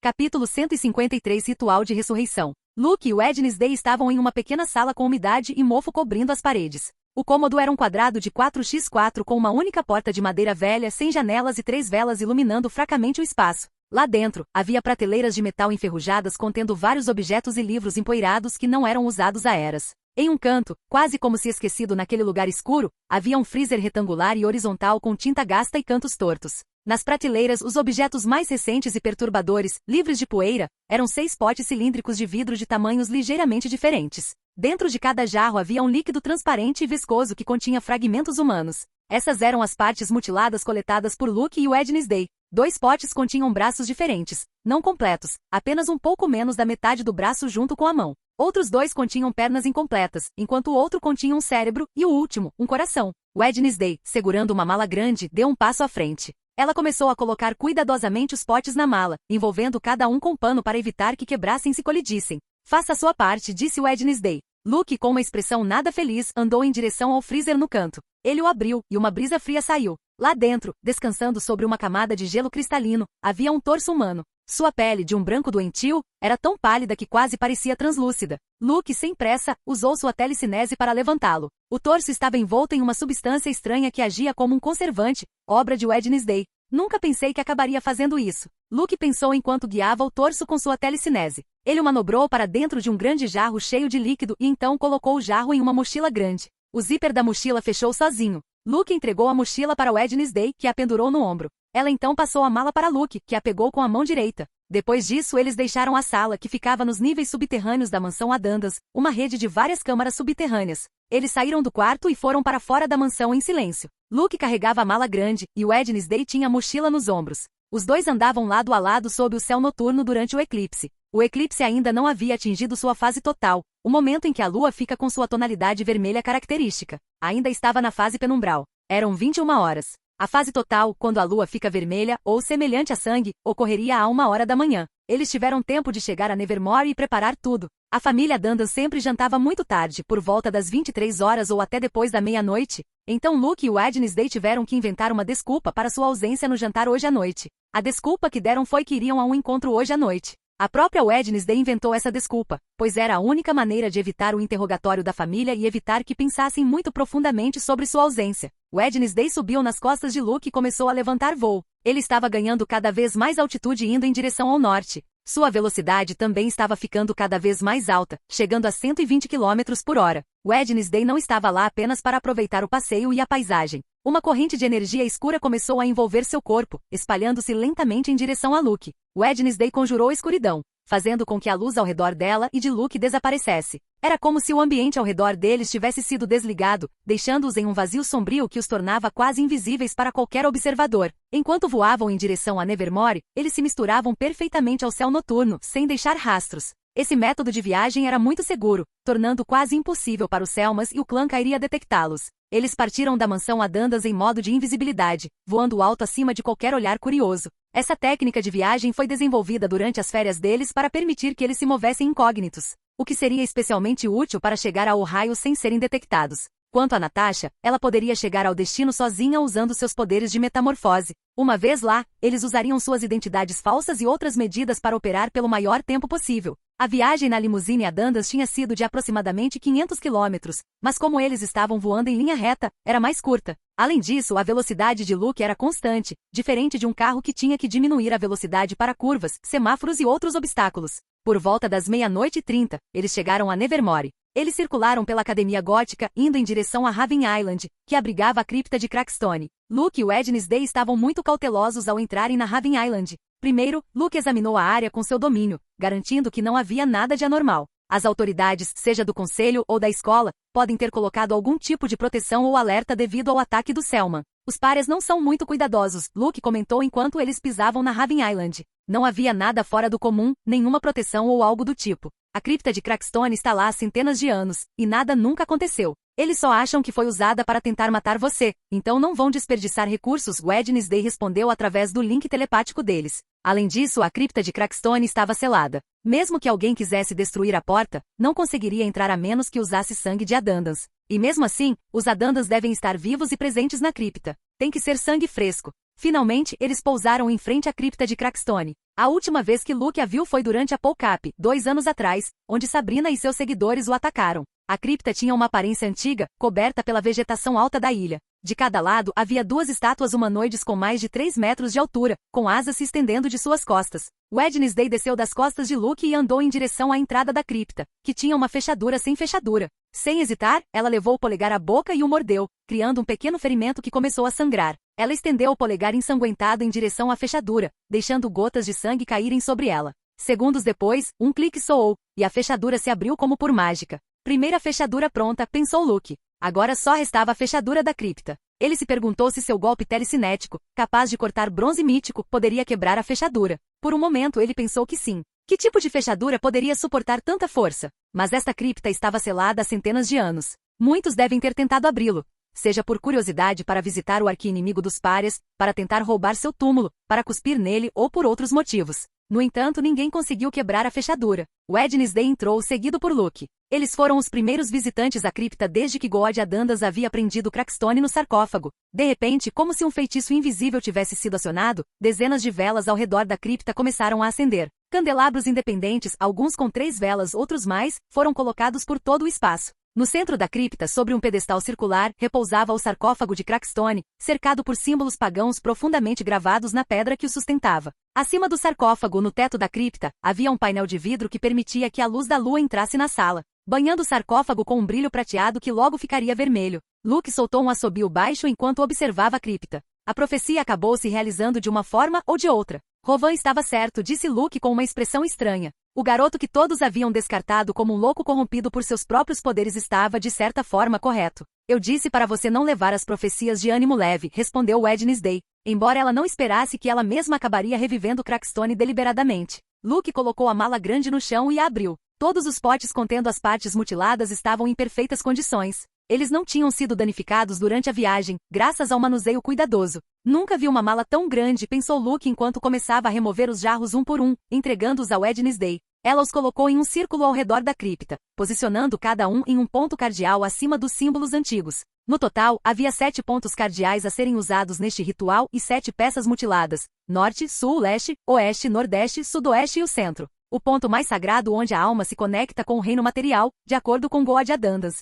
Capítulo 153 Ritual de Ressurreição. Luke e Wednesday estavam em uma pequena sala com umidade e mofo cobrindo as paredes. O cômodo era um quadrado de 4x4 com uma única porta de madeira velha sem janelas e 3 velas iluminando fracamente o espaço. Lá dentro, havia prateleiras de metal enferrujadas contendo vários objetos e livros empoeirados que não eram usados há eras. Em um canto, quase como se esquecido naquele lugar escuro, havia um freezer retangular e horizontal com tinta gasta e cantos tortos. Nas prateleiras, os objetos mais recentes e perturbadores, livres de poeira, eram 6 potes cilíndricos de vidro de tamanhos ligeiramente diferentes. Dentro de cada jarro havia um líquido transparente e viscoso que continha fragmentos humanos. Essas eram as partes mutiladas coletadas por Luke e Wednesday. 2 potes continham braços diferentes, não completos, apenas um pouco menos da metade do braço junto com a mão. Outros 2 continham pernas incompletas, enquanto o outro continha um cérebro, e o último, um coração. Wednesday, segurando uma mala grande, deu um passo à frente. Ela começou a colocar cuidadosamente os potes na mala, envolvendo cada um com pano para evitar que quebrassem e se colidissem. Faça a sua parte, disse Wednesday. Luke, com uma expressão nada feliz, andou em direção ao freezer no canto. Ele o abriu, e uma brisa fria saiu. Lá dentro, descansando sobre uma camada de gelo cristalino, havia um torso humano. Sua pele, de um branco doentio, era tão pálida que quase parecia translúcida. Luke, sem pressa, usou sua telecinese para levantá-lo. O torso estava envolto em uma substância estranha que agia como um conservante, obra de Wednesday. Nunca pensei que acabaria fazendo isso. Luke pensou enquanto guiava o torso com sua telecinese. Ele o manobrou para dentro de um grande jarro cheio de líquido e então colocou o jarro em uma mochila grande. O zíper da mochila fechou sozinho. Luke entregou a mochila para Wednesday, que a pendurou no ombro. Ela então passou a mala para Luke, que a pegou com a mão direita. Depois disso, eles deixaram a sala, que ficava nos níveis subterrâneos da mansão Adandas, uma rede de várias câmaras subterrâneas. Eles saíram do quarto e foram para fora da mansão em silêncio. Luke carregava a mala grande, e Wednesday tinha a mochila nos ombros. Os dois andavam lado a lado sob o céu noturno durante o eclipse. O eclipse ainda não havia atingido sua fase total, o momento em que a lua fica com sua tonalidade vermelha característica. Ainda estava na fase penumbral. Eram 21 horas. A fase total, quando a lua fica vermelha, ou semelhante a sangue, ocorreria a 1 hora da manhã. Eles tiveram tempo de chegar a Nevermore e preparar tudo. A família Dandan sempre jantava muito tarde, por volta das 23 horas ou até depois da meia-noite. Então Luke e Wednesday tiveram que inventar uma desculpa para sua ausência no jantar hoje à noite. A desculpa que deram foi que iriam a um encontro hoje à noite. A própria Wednesday inventou essa desculpa, pois era a única maneira de evitar o interrogatório da família e evitar que pensassem muito profundamente sobre sua ausência. Wednesday subiu nas costas de Luke e começou a levantar voo. Ele estava ganhando cada vez mais altitude indo em direção ao norte. Sua velocidade também estava ficando cada vez mais alta, chegando a 120 km por hora. Wednesday não estava lá apenas para aproveitar o passeio e a paisagem. Uma corrente de energia escura começou a envolver seu corpo, espalhando-se lentamente em direção a Luke. Wednesday conjurou a escuridão, fazendo com que a luz ao redor dela e de Luke desaparecesse. Era como se o ambiente ao redor deles tivesse sido desligado, deixando-os em um vazio sombrio que os tornava quase invisíveis para qualquer observador. Enquanto voavam em direção a Nevermore, eles se misturavam perfeitamente ao céu noturno, sem deixar rastros. Esse método de viagem era muito seguro, tornando quase impossível para os Selmas e o clã Kairia detectá-los. Eles partiram da mansão Adandas em modo de invisibilidade, voando alto acima de qualquer olhar curioso. Essa técnica de viagem foi desenvolvida durante as férias deles para permitir que eles se movessem incógnitos, o que seria especialmente útil para chegar a Ohio sem serem detectados. Quanto a Natasha, ela poderia chegar ao destino sozinha usando seus poderes de metamorfose. Uma vez lá, eles usariam suas identidades falsas e outras medidas para operar pelo maior tempo possível. A viagem na limusine a Dandas tinha sido de aproximadamente 500 quilômetros, mas como eles estavam voando em linha reta, era mais curta. Além disso, a velocidade de Luke era constante, diferente de um carro que tinha que diminuir a velocidade para curvas, semáforos e outros obstáculos. Por volta das 00:30, eles chegaram a Nevermore. Eles circularam pela Academia Gótica, indo em direção a Raven Island, que abrigava a cripta de Crackstone. Luke e Wednesday estavam muito cautelosos ao entrarem na Raven Island. Primeiro, Luke examinou a área com seu domínio, garantindo que não havia nada de anormal. As autoridades, seja do conselho ou da escola, podem ter colocado algum tipo de proteção ou alerta devido ao ataque do Selman. Os pares não são muito cuidadosos, Luke comentou enquanto eles pisavam na Raven Island. Não havia nada fora do comum, nenhuma proteção ou algo do tipo. A cripta de Crackstone está lá há centenas de anos, e nada nunca aconteceu. Eles só acham que foi usada para tentar matar você, então não vão desperdiçar recursos, Wednesday respondeu através do link telepático deles. Além disso, a cripta de Crackstone estava selada. Mesmo que alguém quisesse destruir a porta, não conseguiria entrar a menos que usasse sangue de Adandans. E mesmo assim, os Adandans devem estar vivos e presentes na cripta. Tem que ser sangue fresco. Finalmente, eles pousaram em frente à cripta de Crackstone. A última vez que Luke a viu foi durante a PoleCap, 2 anos atrás, onde Sabrina e seus seguidores o atacaram. A cripta tinha uma aparência antiga, coberta pela vegetação alta da ilha. De cada lado havia 2 estátuas humanoides com mais de 3 metros de altura, com asas se estendendo de suas costas. Wednesday desceu das costas de Luke e andou em direção à entrada da cripta, que tinha uma fechadura sem fechadura. Sem hesitar, ela levou o polegar à boca e o mordeu, criando um pequeno ferimento que começou a sangrar. Ela estendeu o polegar ensanguentado em direção à fechadura, deixando gotas de sangue caírem sobre ela. Segundos depois, um clique soou, e a fechadura se abriu como por mágica. Primeira fechadura pronta, pensou Luke. Agora só restava a fechadura da cripta. Ele se perguntou se seu golpe telecinético, capaz de cortar bronze mítico, poderia quebrar a fechadura. Por um momento ele pensou que sim. Que tipo de fechadura poderia suportar tanta força? Mas esta cripta estava selada há centenas de anos. Muitos devem ter tentado abri-lo. Seja por curiosidade para visitar o arqui-inimigo dos párias, para tentar roubar seu túmulo, para cuspir nele ou por outros motivos. No entanto, ninguém conseguiu quebrar a fechadura. Wednesday entrou seguido por Luke. Eles foram os primeiros visitantes à cripta desde que God Adandas havia prendido Crackstone no sarcófago. De repente, como se um feitiço invisível tivesse sido acionado, dezenas de velas ao redor da cripta começaram a acender. Candelabros independentes, alguns com 3 velas, outros mais, foram colocados por todo o espaço. No centro da cripta, sobre um pedestal circular, repousava o sarcófago de Crackstone, cercado por símbolos pagãos profundamente gravados na pedra que o sustentava. Acima do sarcófago, no teto da cripta, havia um painel de vidro que permitia que a luz da lua entrasse na sala, banhando o sarcófago com um brilho prateado que logo ficaria vermelho. Luke soltou um assobio baixo enquanto observava a cripta. A profecia acabou se realizando de uma forma ou de outra. Rovan estava certo, disse Luke com uma expressão estranha. O garoto que todos haviam descartado como um louco corrompido por seus próprios poderes estava de certa forma correto. Eu disse para você não levar as profecias de ânimo leve, respondeu Wednesday, embora ela não esperasse que ela mesma acabaria revivendo Crackstone deliberadamente. Luke colocou a mala grande no chão e a abriu. Todos os potes contendo as partes mutiladas estavam em perfeitas condições. Eles não tinham sido danificados durante a viagem, graças ao manuseio cuidadoso. Nunca vi uma mala tão grande, pensou Luke enquanto começava a remover os jarros um por um, entregando-os a Wednesday. Ela os colocou em um círculo ao redor da cripta, posicionando cada um em um ponto cardeal acima dos símbolos antigos. No total, havia 7 pontos cardeais a serem usados neste ritual e 7 peças mutiladas: norte, sul, leste, oeste, nordeste, sudoeste e o centro. O ponto mais sagrado onde a alma se conecta com o reino material, de acordo com God Adandas.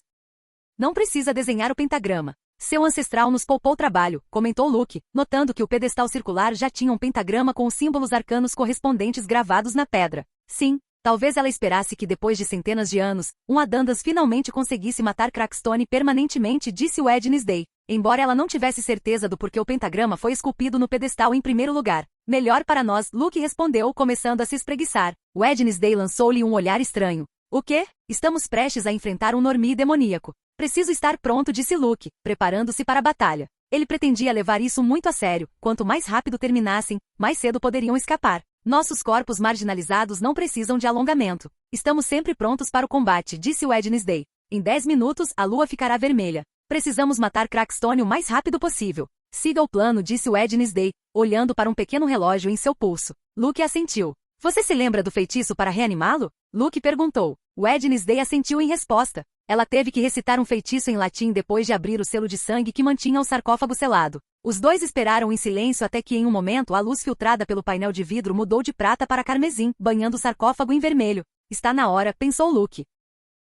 Não precisa desenhar o pentagrama. Seu ancestral nos poupou trabalho, comentou Luke, notando que o pedestal circular já tinha um pentagrama com os símbolos arcanos correspondentes gravados na pedra. Sim, talvez ela esperasse que depois de centenas de anos, um Adandas finalmente conseguisse matar Crackstone permanentemente, disse Wednesday. Embora ela não tivesse certeza do porquê o pentagrama foi esculpido no pedestal em primeiro lugar. Melhor para nós, Luke respondeu, começando a se espreguiçar. Wednesday lançou-lhe um olhar estranho. O quê? Estamos prestes a enfrentar um Normie demoníaco. Preciso estar pronto, disse Luke, preparando-se para a batalha. Ele pretendia levar isso muito a sério. Quanto mais rápido terminassem, mais cedo poderiam escapar. Nossos corpos marginalizados não precisam de alongamento. Estamos sempre prontos para o combate, disse Wednesday. Em 10 minutos, a lua ficará vermelha. Precisamos matar Crackstone o mais rápido possível. Siga o plano, disse Wednesday, olhando para um pequeno relógio em seu pulso. Luke assentiu. Você se lembra do feitiço para reanimá-lo? Luke perguntou. Wednesday assentiu em resposta. Ela teve que recitar um feitiço em latim depois de abrir o selo de sangue que mantinha o sarcófago selado. Os dois esperaram em silêncio até que em um momento a luz filtrada pelo painel de vidro mudou de prata para carmesim, banhando o sarcófago em vermelho. Está na hora, pensou Luke.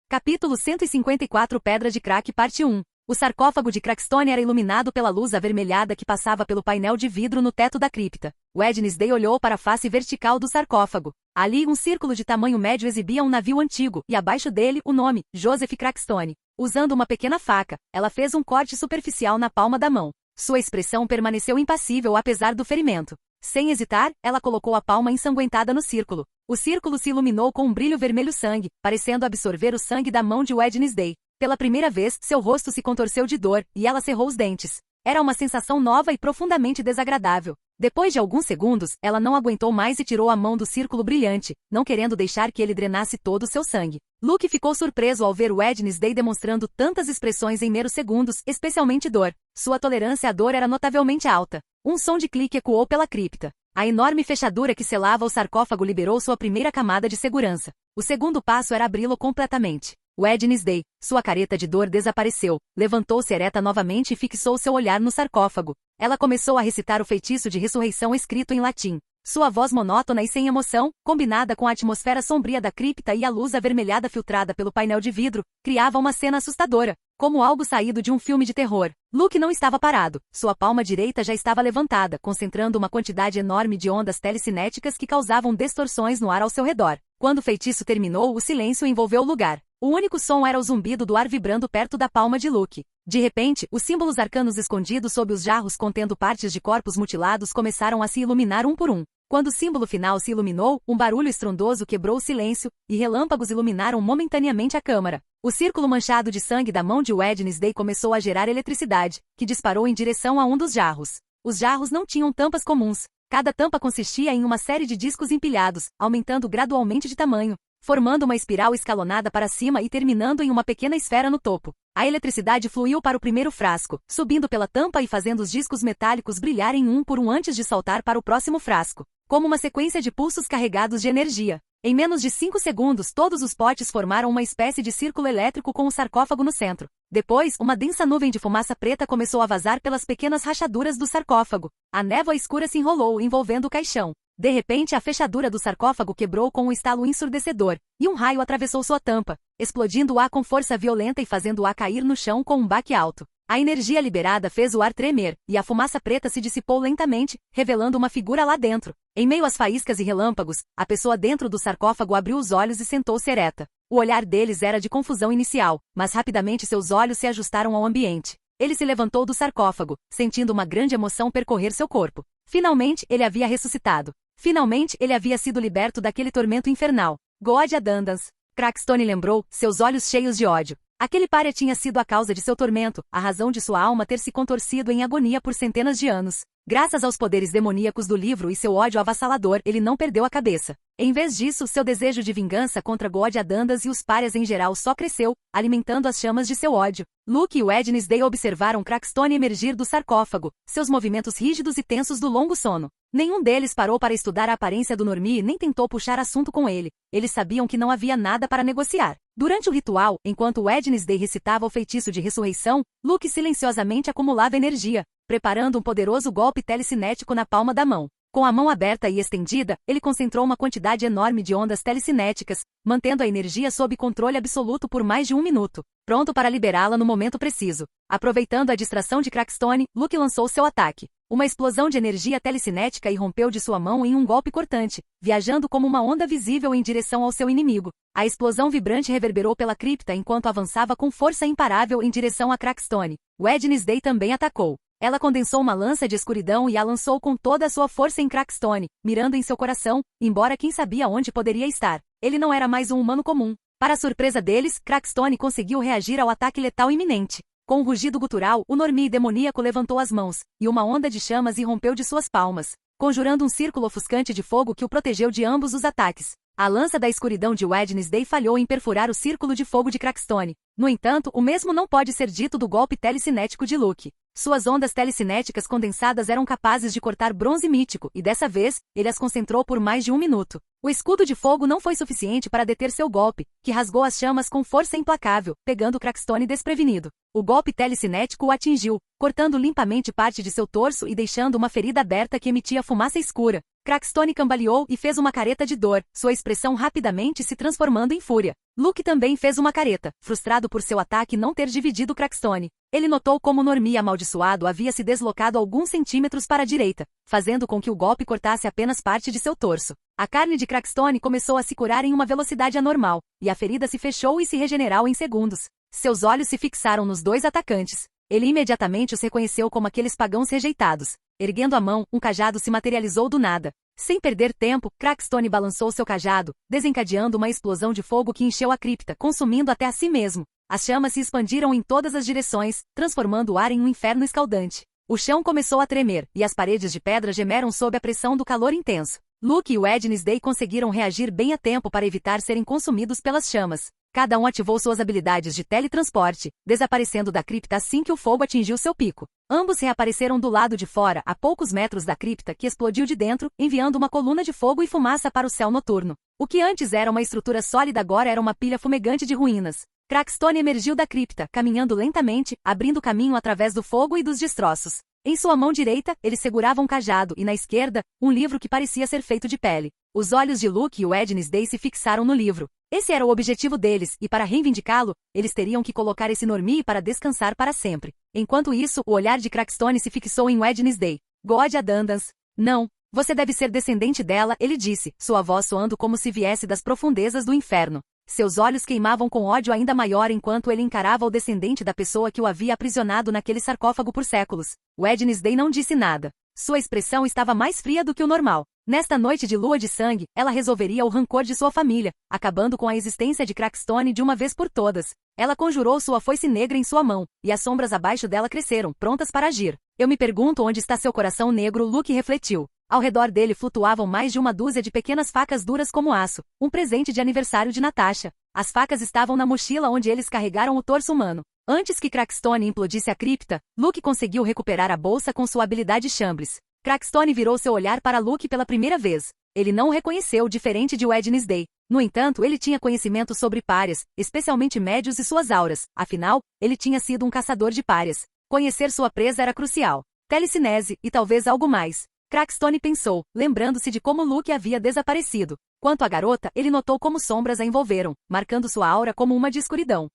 Capítulo 154 Pedra de Crack Parte 1. O sarcófago de Crackstone era iluminado pela luz avermelhada que passava pelo painel de vidro no teto da cripta. Wednesday olhou para a face vertical do sarcófago. Ali um círculo de tamanho médio exibia um navio antigo, e abaixo dele o nome, Joseph Crackstone. Usando uma pequena faca, ela fez um corte superficial na palma da mão. Sua expressão permaneceu impassível apesar do ferimento. Sem hesitar, ela colocou a palma ensanguentada no círculo. O círculo se iluminou com um brilho vermelho sangue, parecendo absorver o sangue da mão de Wednesday. Pela primeira vez, seu rosto se contorceu de dor, e ela cerrou os dentes. Era uma sensação nova e profundamente desagradável. Depois de alguns segundos, ela não aguentou mais e tirou a mão do círculo brilhante, não querendo deixar que ele drenasse todo o seu sangue. Luke ficou surpreso ao ver Wednesday demonstrando tantas expressões em meros segundos, especialmente dor. Sua tolerância à dor era notavelmente alta. Um som de clique ecoou pela cripta. A enorme fechadura que selava o sarcófago liberou sua primeira camada de segurança. O segundo passo era abri-lo completamente. Wednesday, sua careta de dor desapareceu, levantou-se ereta novamente e fixou seu olhar no sarcófago. Ela começou a recitar o feitiço de ressurreição escrito em latim. Sua voz monótona e sem emoção, combinada com a atmosfera sombria da cripta e a luz avermelhada filtrada pelo painel de vidro, criava uma cena assustadora, como algo saído de um filme de terror. Luke não estava parado. Sua palma direita já estava levantada, concentrando uma quantidade enorme de ondas telecinéticas que causavam distorções no ar ao seu redor. Quando o feitiço terminou, o silêncio envolveu o lugar. O único som era o zumbido do ar vibrando perto da palma de Luke. De repente, os símbolos arcanos escondidos sob os jarros contendo partes de corpos mutilados começaram a se iluminar um por um. Quando o símbolo final se iluminou, um barulho estrondoso quebrou o silêncio, e relâmpagos iluminaram momentaneamente a câmara. O círculo manchado de sangue da mão de Wednesday começou a gerar eletricidade, que disparou em direção a um dos jarros. Os jarros não tinham tampas comuns. Cada tampa consistia em uma série de discos empilhados, aumentando gradualmente de tamanho, formando uma espiral escalonada para cima e terminando em uma pequena esfera no topo. A eletricidade fluiu para o primeiro frasco, subindo pela tampa e fazendo os discos metálicos brilharem um por um antes de saltar para o próximo frasco, como uma sequência de pulsos carregados de energia. Em menos de 5 segundos, todos os potes formaram uma espécie de círculo elétrico com o sarcófago no centro. Depois, uma densa nuvem de fumaça preta começou a vazar pelas pequenas rachaduras do sarcófago. A névoa escura se enrolou, envolvendo o caixão. De repente, a fechadura do sarcófago quebrou com um estalo ensurdecedor, e um raio atravessou sua tampa, explodindo o ar com força violenta e fazendo o ar cair no chão com um baque alto. A energia liberada fez o ar tremer, e a fumaça preta se dissipou lentamente, revelando uma figura lá dentro. Em meio às faíscas e relâmpagos, a pessoa dentro do sarcófago abriu os olhos e sentou-se ereta. O olhar deles era de confusão inicial, mas rapidamente seus olhos se ajustaram ao ambiente. Ele se levantou do sarcófago, sentindo uma grande emoção percorrer seu corpo. Finalmente, ele havia ressuscitado. Finalmente, ele havia sido liberto daquele tormento infernal. God Adandans. Crackstone lembrou, seus olhos cheios de ódio. Aquele pária tinha sido a causa de seu tormento, a razão de sua alma ter se contorcido em agonia por centenas de anos. Graças aos poderes demoníacos do livro e seu ódio avassalador, ele não perdeu a cabeça. Em vez disso, seu desejo de vingança contra God Adandans e os párias em geral só cresceu, alimentando as chamas de seu ódio. Luke e Wednesday observaram Crackstone emergir do sarcófago, seus movimentos rígidos e tensos do longo sono. Nenhum deles parou para estudar a aparência do Normie nem tentou puxar assunto com ele. Eles sabiam que não havia nada para negociar. Durante o ritual, enquanto Wednesday recitava o feitiço de ressurreição, Luke silenciosamente acumulava energia, preparando um poderoso golpe telecinético na palma da mão. Com a mão aberta e estendida, ele concentrou uma quantidade enorme de ondas telecinéticas, mantendo a energia sob controle absoluto por mais de 1 minuto, pronto para liberá-la no momento preciso. Aproveitando a distração de Crackstone, Luke lançou seu ataque. Uma explosão de energia telecinética irrompeu de sua mão em um golpe cortante, viajando como uma onda visível em direção ao seu inimigo. A explosão vibrante reverberou pela cripta enquanto avançava com força imparável em direção a Crackstone. Wednesday também atacou. Ela condensou uma lança de escuridão e a lançou com toda a sua força em Crackstone, mirando em seu coração, embora quem sabia onde poderia estar. Ele não era mais um humano comum. Para a surpresa deles, Crackstone conseguiu reagir ao ataque letal iminente. Com um rugido gutural, o Normie demoníaco levantou as mãos, e uma onda de chamas irrompeu de suas palmas, conjurando um círculo ofuscante de fogo que o protegeu de ambos os ataques. A lança da escuridão de Wednesday falhou em perfurar o círculo de fogo de Crackstone. No entanto, o mesmo não pode ser dito do golpe telecinético de Luke. Suas ondas telecinéticas condensadas eram capazes de cortar bronze mítico, e dessa vez, ele as concentrou por mais de 1 minuto. O escudo de fogo não foi suficiente para deter seu golpe, que rasgou as chamas com força implacável, pegando Crackstone desprevenido. O golpe telecinético o atingiu, cortando limpamente parte de seu torso e deixando uma ferida aberta que emitia fumaça escura. Crackstone cambaleou e fez uma careta de dor, sua expressão rapidamente se transformando em fúria. Luke também fez uma careta, frustrado por seu ataque não ter dividido Crackstone. Ele notou como Normie amaldiçoado havia se deslocado alguns centímetros para a direita, fazendo com que o golpe cortasse apenas parte de seu torso. A carne de Crackstone começou a se curar em uma velocidade anormal, e a ferida se fechou e se regenerou em segundos. Seus olhos se fixaram nos dois atacantes. Ele imediatamente os reconheceu como aqueles pagãos rejeitados. Erguendo a mão, um cajado se materializou do nada. Sem perder tempo, Crackstone balançou seu cajado, desencadeando uma explosão de fogo que encheu a cripta, consumindo até a si mesmo. As chamas se expandiram em todas as direções, transformando o ar em um inferno escaldante. O chão começou a tremer, e as paredes de pedra gemeram sob a pressão do calor intenso. Luke e Wednesday conseguiram reagir bem a tempo para evitar serem consumidos pelas chamas. Cada um ativou suas habilidades de teletransporte, desaparecendo da cripta assim que o fogo atingiu seu pico. Ambos reapareceram do lado de fora, a poucos metros da cripta que explodiu de dentro, enviando uma coluna de fogo e fumaça para o céu noturno. O que antes era uma estrutura sólida agora era uma pilha fumegante de ruínas. Crackstone emergiu da cripta, caminhando lentamente, abrindo caminho através do fogo e dos destroços. Em sua mão direita, ele segurava um cajado e na esquerda, um livro que parecia ser feito de pele. Os olhos de Luke e Wednesday se fixaram no livro. Esse era o objetivo deles, e para reivindicá-lo, eles teriam que colocar esse Normie para descansar para sempre. Enquanto isso, o olhar de Crackstone se fixou em Wednesday. God Adandance. Não, você deve ser descendente dela, ele disse, sua voz soando como se viesse das profundezas do inferno. Seus olhos queimavam com ódio ainda maior enquanto ele encarava o descendente da pessoa que o havia aprisionado naquele sarcófago por séculos. Wednesday não disse nada. Sua expressão estava mais fria do que o normal. Nesta noite de lua de sangue, ela resolveria o rancor de sua família, acabando com a existência de Crackstone de uma vez por todas. Ela conjurou sua foice negra em sua mão, e as sombras abaixo dela cresceram, prontas para agir. Eu me pergunto onde está seu coração negro, Luke refletiu. Ao redor dele flutuavam mais de uma dúzia de pequenas facas duras como aço, um presente de aniversário de Natasha. As facas estavam na mochila onde eles carregaram o torso humano. Antes que Crackstone implodisse a cripta, Luke conseguiu recuperar a bolsa com sua habilidade Chambres. Crackstone virou seu olhar para Luke pela primeira vez. Ele não o reconheceu diferente de Wednesday. No entanto, ele tinha conhecimento sobre párias, especialmente médios e suas auras. Afinal, ele tinha sido um caçador de párias. Conhecer sua presa era crucial. Telecinese, e talvez algo mais. Crackstone pensou, lembrando-se de como Luke havia desaparecido. Quanto à garota, ele notou como sombras a envolveram, marcando sua aura como uma de escuridão.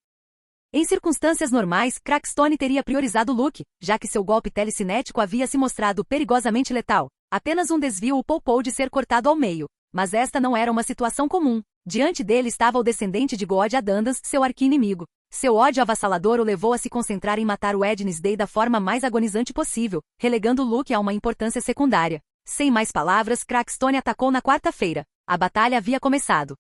Em circunstâncias normais, Crackstone teria priorizado Luke, já que seu golpe telecinético havia se mostrado perigosamente letal. Apenas um desvio o poupou de ser cortado ao meio. Mas esta não era uma situação comum. Diante dele estava o descendente de God Adandance, seu arqui-inimigo. Seu ódio avassalador o levou a se concentrar em matar Wednesday da forma mais agonizante possível, relegando Luke a uma importância secundária. Sem mais palavras, Crackstone atacou na quarta-feira. A batalha havia começado.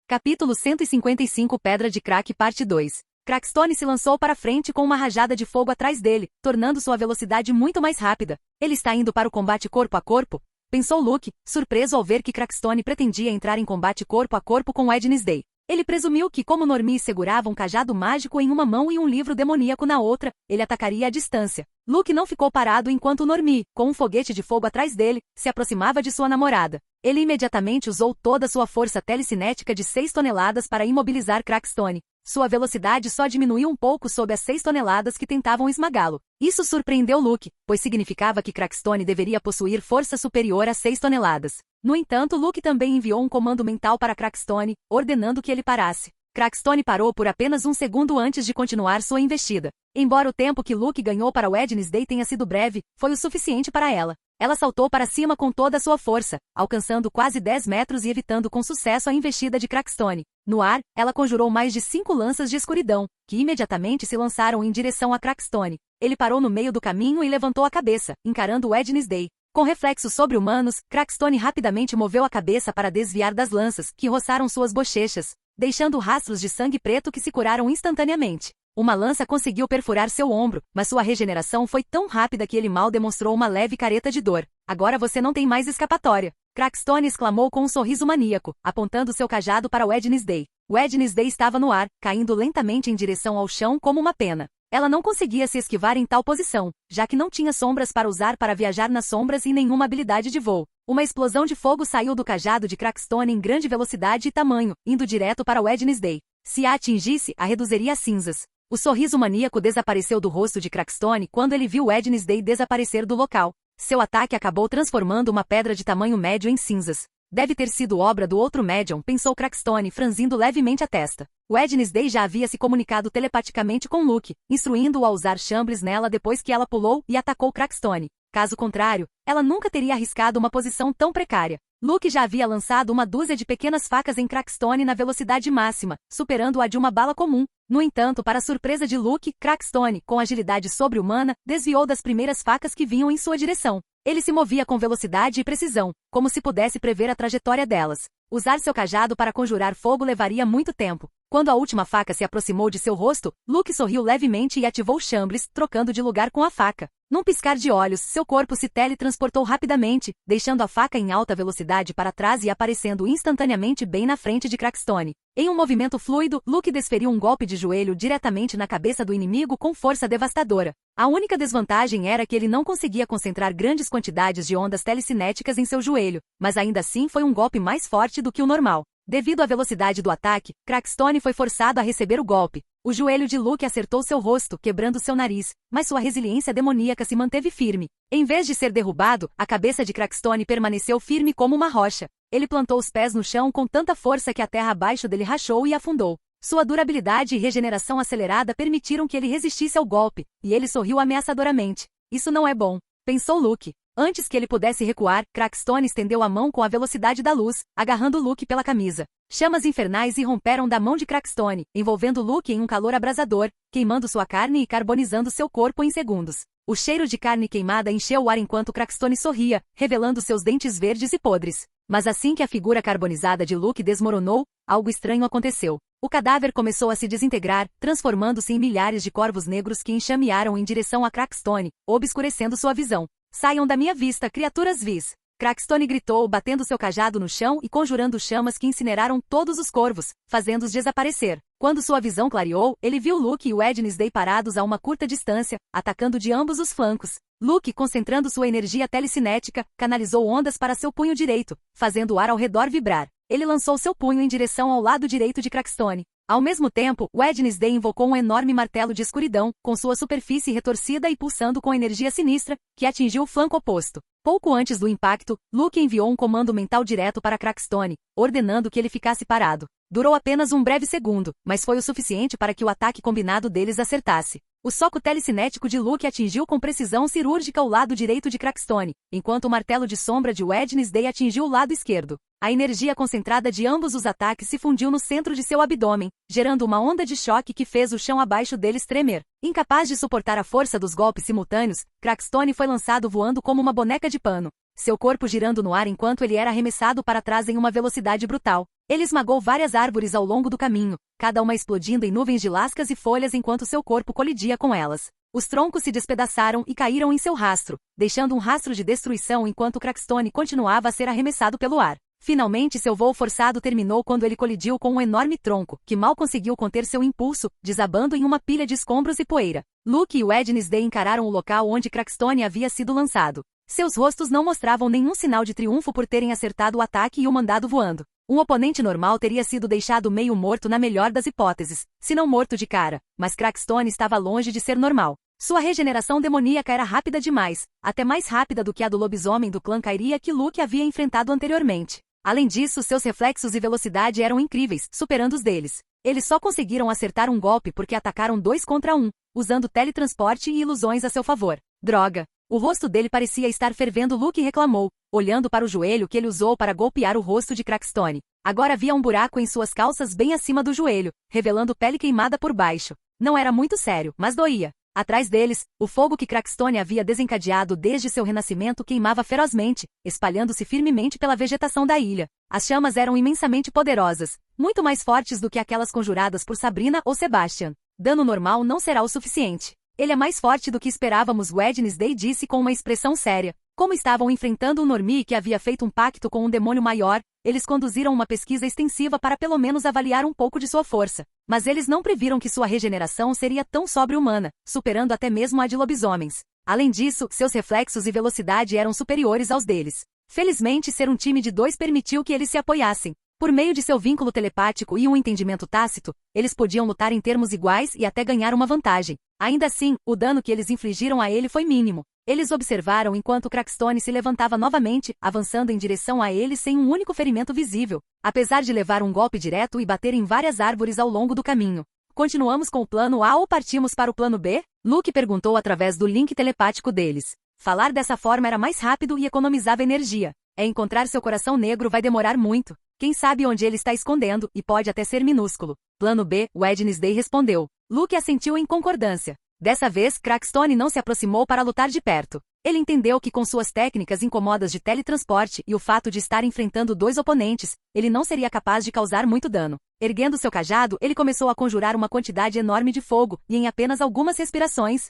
Capítulo 155 Pedra de Crack Parte 2. Crackstone se lançou para frente com uma rajada de fogo atrás dele, tornando sua velocidade muito mais rápida. Ele está indo para o combate corpo a corpo? Pensou Luke, surpreso ao ver que Crackstone pretendia entrar em combate corpo a corpo com Wednesday. Ele presumiu que, como Normie segurava um cajado mágico em uma mão e um livro demoníaco na outra, ele atacaria à distância. Luke não ficou parado enquanto Normie, com um foguete de fogo atrás dele, se aproximava de sua namorada. Ele imediatamente usou toda sua força telecinética de 6 toneladas para imobilizar Crackstone. Sua velocidade só diminuiu um pouco sob as 6 toneladas que tentavam esmagá-lo. Isso surpreendeu Luke, pois significava que Crackstone deveria possuir força superior a 6 toneladas. No entanto, Luke também enviou um comando mental para Crackstone, ordenando que ele parasse. Crackstone parou por apenas um segundo antes de continuar sua investida. Embora o tempo que Luke ganhou para Wednesday tenha sido breve, foi o suficiente para ela. Ela saltou para cima com toda a sua força, alcançando quase 10 metros e evitando com sucesso a investida de Crackstone. No ar, ela conjurou mais de 5 lanças de escuridão, que imediatamente se lançaram em direção a Crackstone. Ele parou no meio do caminho e levantou a cabeça, encarando Wednesday. Com reflexos sobre-humanos, Crackstone rapidamente moveu a cabeça para desviar das lanças, que roçaram suas bochechas, deixando rastros de sangue preto que se curaram instantaneamente. Uma lança conseguiu perfurar seu ombro, mas sua regeneração foi tão rápida que ele mal demonstrou uma leve careta de dor. Agora você não tem mais escapatória. Crackstone exclamou com um sorriso maníaco, apontando seu cajado para Wednesday. Wednesday estava no ar, caindo lentamente em direção ao chão como uma pena. Ela não conseguia se esquivar em tal posição, já que não tinha sombras para usar para viajar nas sombras e nenhuma habilidade de voo. Uma explosão de fogo saiu do cajado de Crackstone em grande velocidade e tamanho, indo direto para Wednesday. Se a atingisse, a reduziria a cinzas. O sorriso maníaco desapareceu do rosto de Crackstone quando ele viu Wednesday desaparecer do local. Seu ataque acabou transformando uma pedra de tamanho médio em cinzas. Deve ter sido obra do outro médium, pensou Crackstone, franzindo levemente a testa. Wednesday já havia se comunicado telepaticamente com Luke, instruindo-o a usar Shambles nela depois que ela pulou e atacou Crackstone. Caso contrário, ela nunca teria arriscado uma posição tão precária. Luke já havia lançado uma dúzia de pequenas facas em Crackstone na velocidade máxima, superando-a de uma bala comum. No entanto, para surpresa de Luke, Crackstone, com agilidade sobre-humana, desviou das primeiras facas que vinham em sua direção. Ele se movia com velocidade e precisão, como se pudesse prever a trajetória delas. Usar seu cajado para conjurar fogo levaria muito tempo. Quando a última faca se aproximou de seu rosto, Luke sorriu levemente e ativou Shambles, trocando de lugar com a faca. Num piscar de olhos, seu corpo se teletransportou rapidamente, deixando a faca em alta velocidade para trás e aparecendo instantaneamente bem na frente de Crackstone. Em um movimento fluido, Luke desferiu um golpe de joelho diretamente na cabeça do inimigo com força devastadora. A única desvantagem era que ele não conseguia concentrar grandes quantidades de ondas telecinéticas em seu joelho, mas ainda assim foi um golpe mais forte do que o normal. Devido à velocidade do ataque, Crackstone foi forçado a receber o golpe. O joelho de Luke acertou seu rosto, quebrando seu nariz, mas sua resiliência demoníaca se manteve firme. Em vez de ser derrubado, a cabeça de Crackstone permaneceu firme como uma rocha. Ele plantou os pés no chão com tanta força que a terra abaixo dele rachou e afundou. Sua durabilidade e regeneração acelerada permitiram que ele resistisse ao golpe, e ele sorriu ameaçadoramente. Isso não é bom, pensou Luke. Antes que ele pudesse recuar, Crackstone estendeu a mão com a velocidade da luz, agarrando Luke pela camisa. Chamas infernais irromperam da mão de Crackstone, envolvendo Luke em um calor abrasador, queimando sua carne e carbonizando seu corpo em segundos. O cheiro de carne queimada encheu o ar enquanto Crackstone sorria, revelando seus dentes verdes e podres. Mas assim que a figura carbonizada de Luke desmoronou, algo estranho aconteceu. O cadáver começou a se desintegrar, transformando-se em milhares de corvos negros que enxamearam em direção a Crackstone, obscurecendo sua visão. Saiam da minha vista, criaturas vis! Crackstone gritou, batendo seu cajado no chão e conjurando chamas que incineraram todos os corvos, fazendo-os desaparecer. Quando sua visão clareou, ele viu Luke e Wednesday parados a uma curta distância, atacando de ambos os flancos. Luke, concentrando sua energia telecinética, canalizou ondas para seu punho direito, fazendo o ar ao redor vibrar. Ele lançou seu punho em direção ao lado direito de Crackstone. Ao mesmo tempo, Wednesday invocou um enorme martelo de escuridão, com sua superfície retorcida e pulsando com energia sinistra, que atingiu o flanco oposto. Pouco antes do impacto, Luke enviou um comando mental direto para Crackstone, ordenando que ele ficasse parado. Durou apenas um breve segundo, mas foi o suficiente para que o ataque combinado deles acertasse. O soco telecinético de Luke atingiu com precisão cirúrgica o lado direito de Crackstone, enquanto o martelo de sombra de Wednesday atingiu o lado esquerdo. A energia concentrada de ambos os ataques se fundiu no centro de seu abdômen, gerando uma onda de choque que fez o chão abaixo deles tremer. Incapaz de suportar a força dos golpes simultâneos, Crackstone foi lançado voando como uma boneca de pano. Seu corpo girando no ar enquanto ele era arremessado para trás em uma velocidade brutal. Ele esmagou várias árvores ao longo do caminho, cada uma explodindo em nuvens de lascas e folhas enquanto seu corpo colidia com elas. Os troncos se despedaçaram e caíram em seu rastro, deixando um rastro de destruição enquanto Crackstone continuava a ser arremessado pelo ar. Finalmente seu voo forçado terminou quando ele colidiu com um enorme tronco, que mal conseguiu conter seu impulso, desabando em uma pilha de escombros e poeira. Luke e Wednesday encararam o local onde Crackstone havia sido lançado. Seus rostos não mostravam nenhum sinal de triunfo por terem acertado o ataque e o mandado voando. Um oponente normal teria sido deixado meio morto na melhor das hipóteses, se não morto de cara, mas Crackstone estava longe de ser normal. Sua regeneração demoníaca era rápida demais, até mais rápida do que a do lobisomem do clã Kyria que Luke havia enfrentado anteriormente. Além disso, seus reflexos e velocidade eram incríveis, superando os deles. Eles só conseguiram acertar um golpe porque atacaram 2 contra 1, usando teletransporte e ilusões a seu favor. Droga! O rosto dele parecia estar fervendo. Luke reclamou, olhando para o joelho que ele usou para golpear o rosto de Crackstone. Agora havia um buraco em suas calças bem acima do joelho, revelando pele queimada por baixo. Não era muito sério, mas doía. Atrás deles, o fogo que Crackstone havia desencadeado desde seu renascimento queimava ferozmente, espalhando-se firmemente pela vegetação da ilha. As chamas eram imensamente poderosas, muito mais fortes do que aquelas conjuradas por Sabrina ou Sebastian. Dano normal não será o suficiente. Ele é mais forte do que esperávamos, Wednesday disse com uma expressão séria. Como estavam enfrentando um Normie que havia feito um pacto com um demônio maior, eles conduziram uma pesquisa extensiva para pelo menos avaliar um pouco de sua força. Mas eles não previram que sua regeneração seria tão sobre-humana, superando até mesmo a de lobisomens. Além disso, seus reflexos e velocidade eram superiores aos deles. Felizmente, ser um time de dois permitiu que eles se apoiassem. Por meio de seu vínculo telepático e um entendimento tácito, eles podiam lutar em termos iguais e até ganhar uma vantagem. Ainda assim, o dano que eles infligiram a ele foi mínimo. Eles observaram enquanto Crackstone se levantava novamente, avançando em direção a eles sem um único ferimento visível, apesar de levar um golpe direto e bater em várias árvores ao longo do caminho. Continuamos com o plano A ou partimos para o plano B? Luke perguntou através do link telepático deles. Falar dessa forma era mais rápido e economizava energia. Encontrar seu coração negro vai demorar muito. Quem sabe onde ele está escondendo, e pode até ser minúsculo. Plano B, Wednesday respondeu. Luke assentiu em concordância. Dessa vez, Crackstone não se aproximou para lutar de perto. Ele entendeu que com suas técnicas incomodas de teletransporte e o fato de estar enfrentando dois oponentes, ele não seria capaz de causar muito dano. Erguendo seu cajado, ele começou a conjurar uma quantidade enorme de fogo, e em apenas algumas respirações,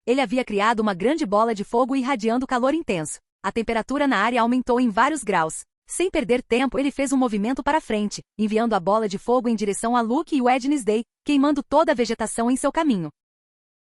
ele havia criado uma grande bola de fogo irradiando calor intenso. A temperatura na área aumentou em vários graus. Sem perder tempo, ele fez um movimento para frente, enviando a bola de fogo em direção a Luke e Wednesday, queimando toda a vegetação em seu caminho.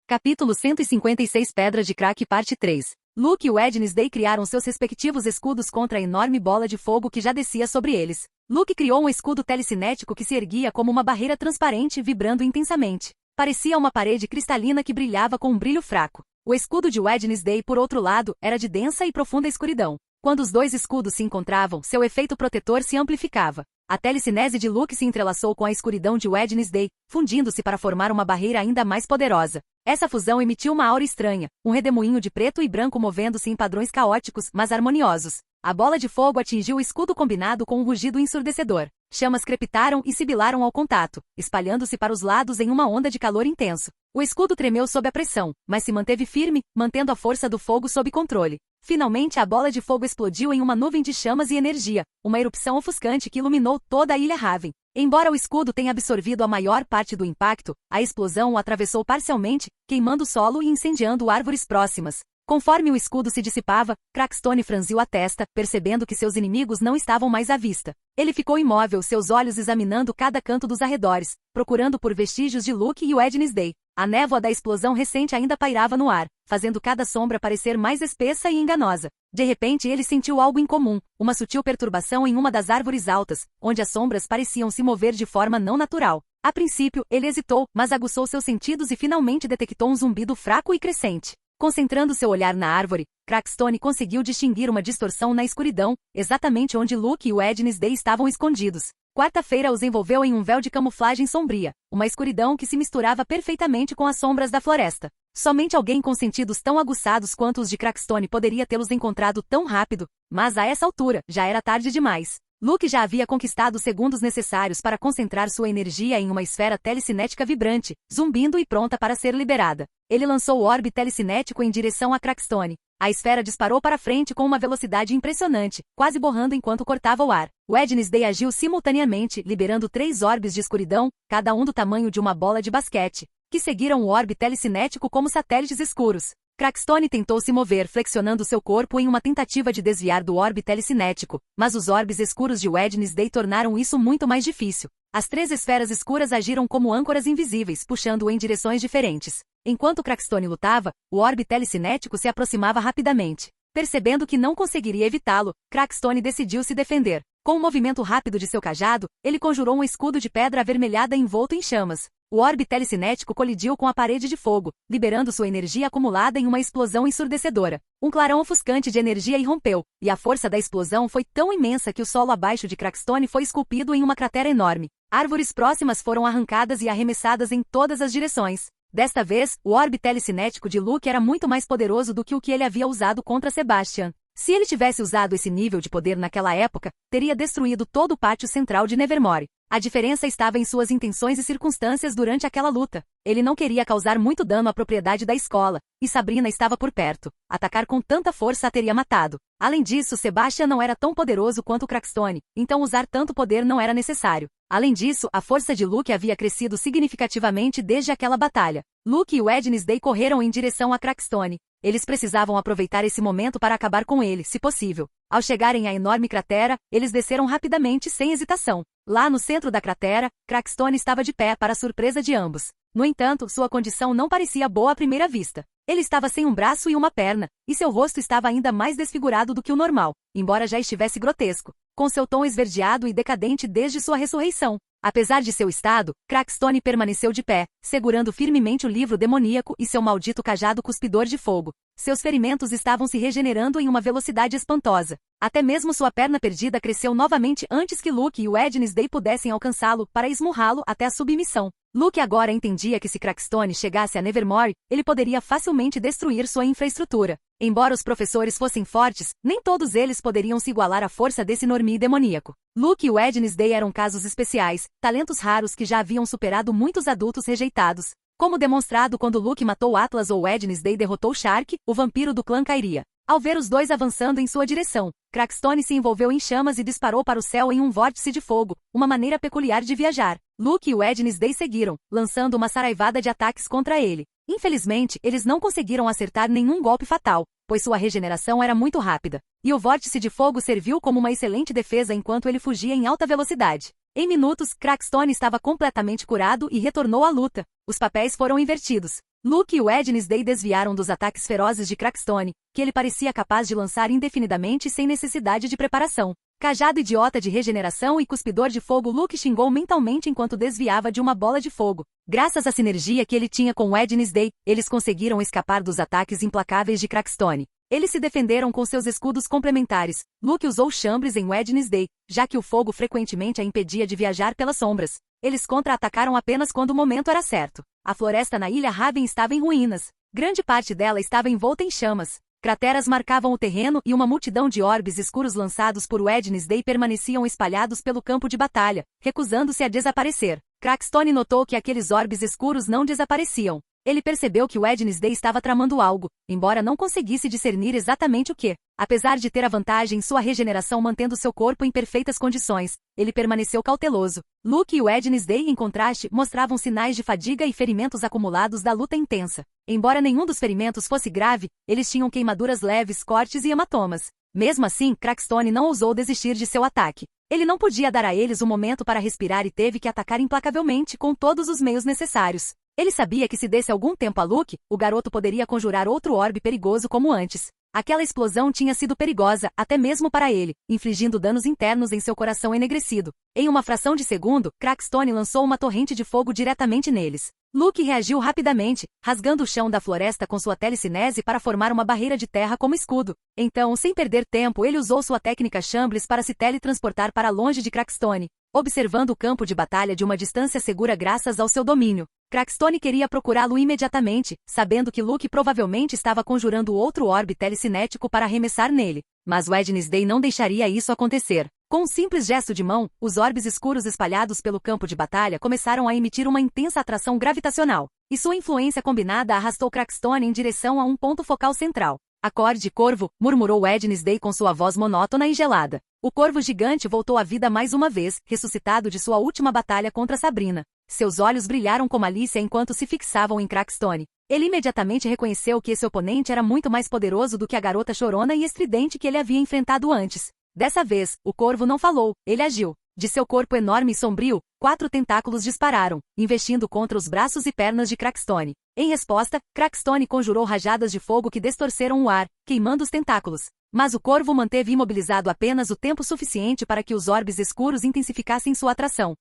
Capítulo 156 Pedra de Crack Parte 3. Luke e Wednesday criaram seus respectivos escudos contra a enorme bola de fogo que já descia sobre eles. Luke criou um escudo telecinético que se erguia como uma barreira transparente vibrando intensamente. Parecia uma parede cristalina que brilhava com um brilho fraco. O escudo de Wednesday, por outro lado, era de densa e profunda escuridão. Quando os dois escudos se encontravam, seu efeito protetor se amplificava. A telecinese de Luke se entrelaçou com a escuridão de Wednesday, fundindo-se para formar uma barreira ainda mais poderosa. Essa fusão emitiu uma aura estranha, um redemoinho de preto e branco movendo-se em padrões caóticos, mas harmoniosos. A bola de fogo atingiu o escudo combinado com um rugido ensurdecedor. Chamas crepitaram e sibilaram ao contato, espalhando-se para os lados em uma onda de calor intenso. O escudo tremeu sob a pressão, mas se manteve firme, mantendo a força do fogo sob controle. Finalmente a bola de fogo explodiu em uma nuvem de chamas e energia, uma erupção ofuscante que iluminou toda a Ilha Raven. Embora o escudo tenha absorvido a maior parte do impacto, a explosão o atravessou parcialmente, queimando o solo e incendiando árvores próximas. Conforme o escudo se dissipava, Crackstone franziu a testa, percebendo que seus inimigos não estavam mais à vista. Ele ficou imóvel, seus olhos examinando cada canto dos arredores, procurando por vestígios de Luke e Wednesday. A névoa da explosão recente ainda pairava no ar, fazendo cada sombra parecer mais espessa e enganosa. De repente ele sentiu algo incomum, uma sutil perturbação em uma das árvores altas, onde as sombras pareciam se mover de forma não natural. A princípio, ele hesitou, mas aguçou seus sentidos e finalmente detectou um zumbido fraco e crescente. Concentrando seu olhar na árvore, Crackstone conseguiu distinguir uma distorção na escuridão, exatamente onde Luke e Wednesday estavam escondidos. Quarta-feira os envolveu em um véu de camuflagem sombria, uma escuridão que se misturava perfeitamente com as sombras da floresta. Somente alguém com sentidos tão aguçados quanto os de Crackstone poderia tê-los encontrado tão rápido, mas a essa altura, já era tarde demais. Luke já havia conquistado os segundos necessários para concentrar sua energia em uma esfera telecinética vibrante, zumbindo e pronta para ser liberada. Ele lançou o orbe telecinético em direção a Crackstone. A esfera disparou para frente com uma velocidade impressionante, quase borrando enquanto cortava o ar. Wednesday agiu simultaneamente, liberando 3 orbes de escuridão, cada um do tamanho de uma bola de basquete, que seguiram o orbe telecinético como satélites escuros. Crackstone tentou se mover, flexionando seu corpo em uma tentativa de desviar do orbe telecinético, mas os orbes escuros de Wednesday tornaram isso muito mais difícil. As 3 esferas escuras agiram como âncoras invisíveis, puxando-o em direções diferentes. Enquanto Crackstone lutava, o orbe telecinético se aproximava rapidamente. Percebendo que não conseguiria evitá-lo, Crackstone decidiu se defender. Com um movimento rápido de seu cajado, ele conjurou um escudo de pedra avermelhada envolto em chamas. O orbe telecinético colidiu com a parede de fogo, liberando sua energia acumulada em uma explosão ensurdecedora. Um clarão ofuscante de energia irrompeu, e a força da explosão foi tão imensa que o solo abaixo de Crackstone foi esculpido em uma cratera enorme. Árvores próximas foram arrancadas e arremessadas em todas as direções. Desta vez, o orbe telecinético de Luke era muito mais poderoso do que o que ele havia usado contra Sebastian. Se ele tivesse usado esse nível de poder naquela época, teria destruído todo o pátio central de Nevermore. A diferença estava em suas intenções e circunstâncias durante aquela luta. Ele não queria causar muito dano à propriedade da escola, e Sabrina estava por perto. Atacar com tanta força a teria matado. Além disso, Sebastian não era tão poderoso quanto Crackstone, então usar tanto poder não era necessário. Além disso, a força de Luke havia crescido significativamente desde aquela batalha. Luke e Wednesday correram em direção a Crackstone. Eles precisavam aproveitar esse momento para acabar com ele, se possível. Ao chegarem à enorme cratera, eles desceram rapidamente sem hesitação. Lá no centro da cratera, Crackstone estava de pé para a surpresa de ambos. No entanto, sua condição não parecia boa à primeira vista. Ele estava sem um braço e uma perna, e seu rosto estava ainda mais desfigurado do que o normal, embora já estivesse grotesco, com seu tom esverdeado e decadente desde sua ressurreição. Apesar de seu estado, Crackstone permaneceu de pé, segurando firmemente o livro demoníaco e seu maldito cajado cuspidor de fogo. Seus ferimentos estavam se regenerando em uma velocidade espantosa. Até mesmo sua perna perdida cresceu novamente antes que Luke e o Wednesday pudessem alcançá-lo para esmurrá-lo até a submissão. Luke agora entendia que se Crackstone chegasse a Nevermore, ele poderia facilmente destruir sua infraestrutura. Embora os professores fossem fortes, nem todos eles poderiam se igualar à força desse Normie demoníaco. Luke e Wednesday eram casos especiais, talentos raros que já haviam superado muitos adultos rejeitados. Como demonstrado quando Luke matou Atlas ou Wednesday derrotou Shark, o vampiro do clã Kyria. Ao ver os dois avançando em sua direção, Crackstone se envolveu em chamas e disparou para o céu em um vórtice de fogo, uma maneira peculiar de viajar. Luke e Wednesday seguiram, lançando uma saraivada de ataques contra ele. Infelizmente, eles não conseguiram acertar nenhum golpe fatal, pois sua regeneração era muito rápida, e o vórtice de fogo serviu como uma excelente defesa enquanto ele fugia em alta velocidade. Em minutos, Crackstone estava completamente curado e retornou à luta. Os papéis foram invertidos. Luke e Wednesday desviaram dos ataques ferozes de Crackstone, que ele parecia capaz de lançar indefinidamente sem necessidade de preparação. Cajado idiota de regeneração e cuspidor de fogo, Luke xingou mentalmente enquanto desviava de uma bola de fogo. Graças à sinergia que ele tinha com Wednesday, eles conseguiram escapar dos ataques implacáveis de Crackstone. Eles se defenderam com seus escudos complementares. Luke usou chambres em Wednesday, já que o fogo frequentemente a impedia de viajar pelas sombras. Eles contra-atacaram apenas quando o momento era certo. A floresta na Ilha Raven estava em ruínas. Grande parte dela estava envolta em chamas. Crateras marcavam o terreno e uma multidão de orbes escuros lançados por Wednesday permaneciam espalhados pelo campo de batalha, recusando-se a desaparecer. Crackstone notou que aqueles orbes escuros não desapareciam. Ele percebeu que Wednesday estava tramando algo, embora não conseguisse discernir exatamente o que. Apesar de ter a vantagem em sua regeneração mantendo seu corpo em perfeitas condições, ele permaneceu cauteloso. Luke e Wednesday, em contraste, mostravam sinais de fadiga e ferimentos acumulados da luta intensa. Embora nenhum dos ferimentos fosse grave, eles tinham queimaduras leves, cortes e hematomas. Mesmo assim, Crackstone não ousou desistir de seu ataque. Ele não podia dar a eles um momento para respirar e teve que atacar implacavelmente com todos os meios necessários. Ele sabia que se desse algum tempo a Luke, o garoto poderia conjurar outro orbe perigoso como antes. Aquela explosão tinha sido perigosa, até mesmo para ele, infligindo danos internos em seu coração enegrecido. Em uma fração de segundo, Crackstone lançou uma torrente de fogo diretamente neles. Luke reagiu rapidamente, rasgando o chão da floresta com sua telecinese para formar uma barreira de terra como escudo. Então, sem perder tempo, ele usou sua técnica Chambliss para se teletransportar para longe de Crackstone, observando o campo de batalha de uma distância segura graças ao seu domínio. Crackstone queria procurá-lo imediatamente, sabendo que Luke provavelmente estava conjurando outro orbe telecinético para arremessar nele. Mas Wednesday não deixaria isso acontecer. Com um simples gesto de mão, os orbes escuros espalhados pelo campo de batalha começaram a emitir uma intensa atração gravitacional, e sua influência combinada arrastou Crackstone em direção a um ponto focal central. Acorde, corvo, murmurou Wednesday com sua voz monótona e gelada. O corvo gigante voltou à vida mais uma vez, ressuscitado de sua última batalha contra Sabrina. Seus olhos brilharam com malícia enquanto se fixavam em Crackstone. Ele imediatamente reconheceu que esse oponente era muito mais poderoso do que a garota chorona e estridente que ele havia enfrentado antes. Dessa vez, o corvo não falou, ele agiu. De seu corpo enorme e sombrio, 4 tentáculos dispararam, investindo contra os braços e pernas de Crackstone. Em resposta, Crackstone conjurou rajadas de fogo que distorceram o ar, queimando os tentáculos. Mas o corvo manteve imobilizado apenas o tempo suficiente para que os orbes escuros intensificassem sua atração,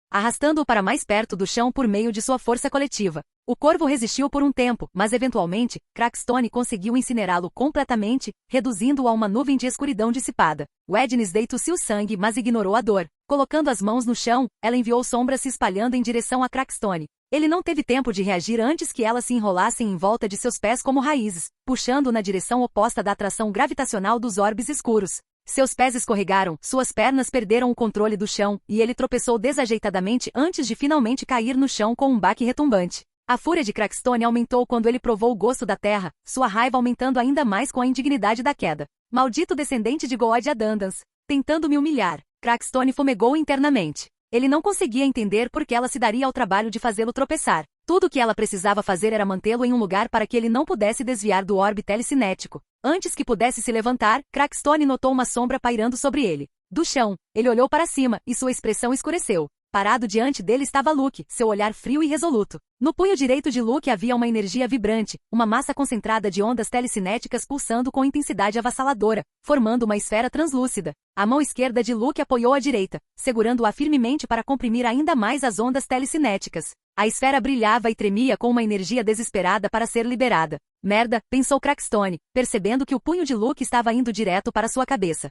arrastando-o para mais perto do chão por meio de sua força coletiva. O corvo resistiu por um tempo, mas eventualmente, Crackstone conseguiu incinerá-lo completamente, reduzindo-o a uma nuvem de escuridão dissipada. Wednesday tossiu sangue, mas ignorou a dor. Colocando as mãos no chão, ela enviou sombras se espalhando em direção a Crackstone. Ele não teve tempo de reagir antes que elas se enrolassem em volta de seus pés como raízes, puxando-o na direção oposta da atração gravitacional dos orbes escuros. Seus pés escorregaram, suas pernas perderam o controle do chão, e ele tropeçou desajeitadamente antes de finalmente cair no chão com um baque retumbante. A fúria de Crackstone aumentou quando ele provou o gosto da terra, sua raiva aumentando ainda mais com a indignidade da queda. Maldito descendente de Good Adandance, tentando me humilhar. Crackstone fumegou internamente. Ele não conseguia entender por que ela se daria ao trabalho de fazê-lo tropeçar. Tudo o que ela precisava fazer era mantê-lo em um lugar para que ele não pudesse desviar do orbe telecinético. Antes que pudesse se levantar, Crackstone notou uma sombra pairando sobre ele. Do chão, ele olhou para cima, e sua expressão escureceu. Parado diante dele estava Luke, seu olhar frio e resoluto. No punho direito de Luke havia uma energia vibrante, uma massa concentrada de ondas telecinéticas pulsando com intensidade avassaladora, formando uma esfera translúcida. A mão esquerda de Luke apoiou a direita, segurando-a firmemente para comprimir ainda mais as ondas telecinéticas. A esfera brilhava e tremia com uma energia desesperada para ser liberada. Merda, pensou Crackstone, percebendo que o punho de Luke estava indo direto para sua cabeça.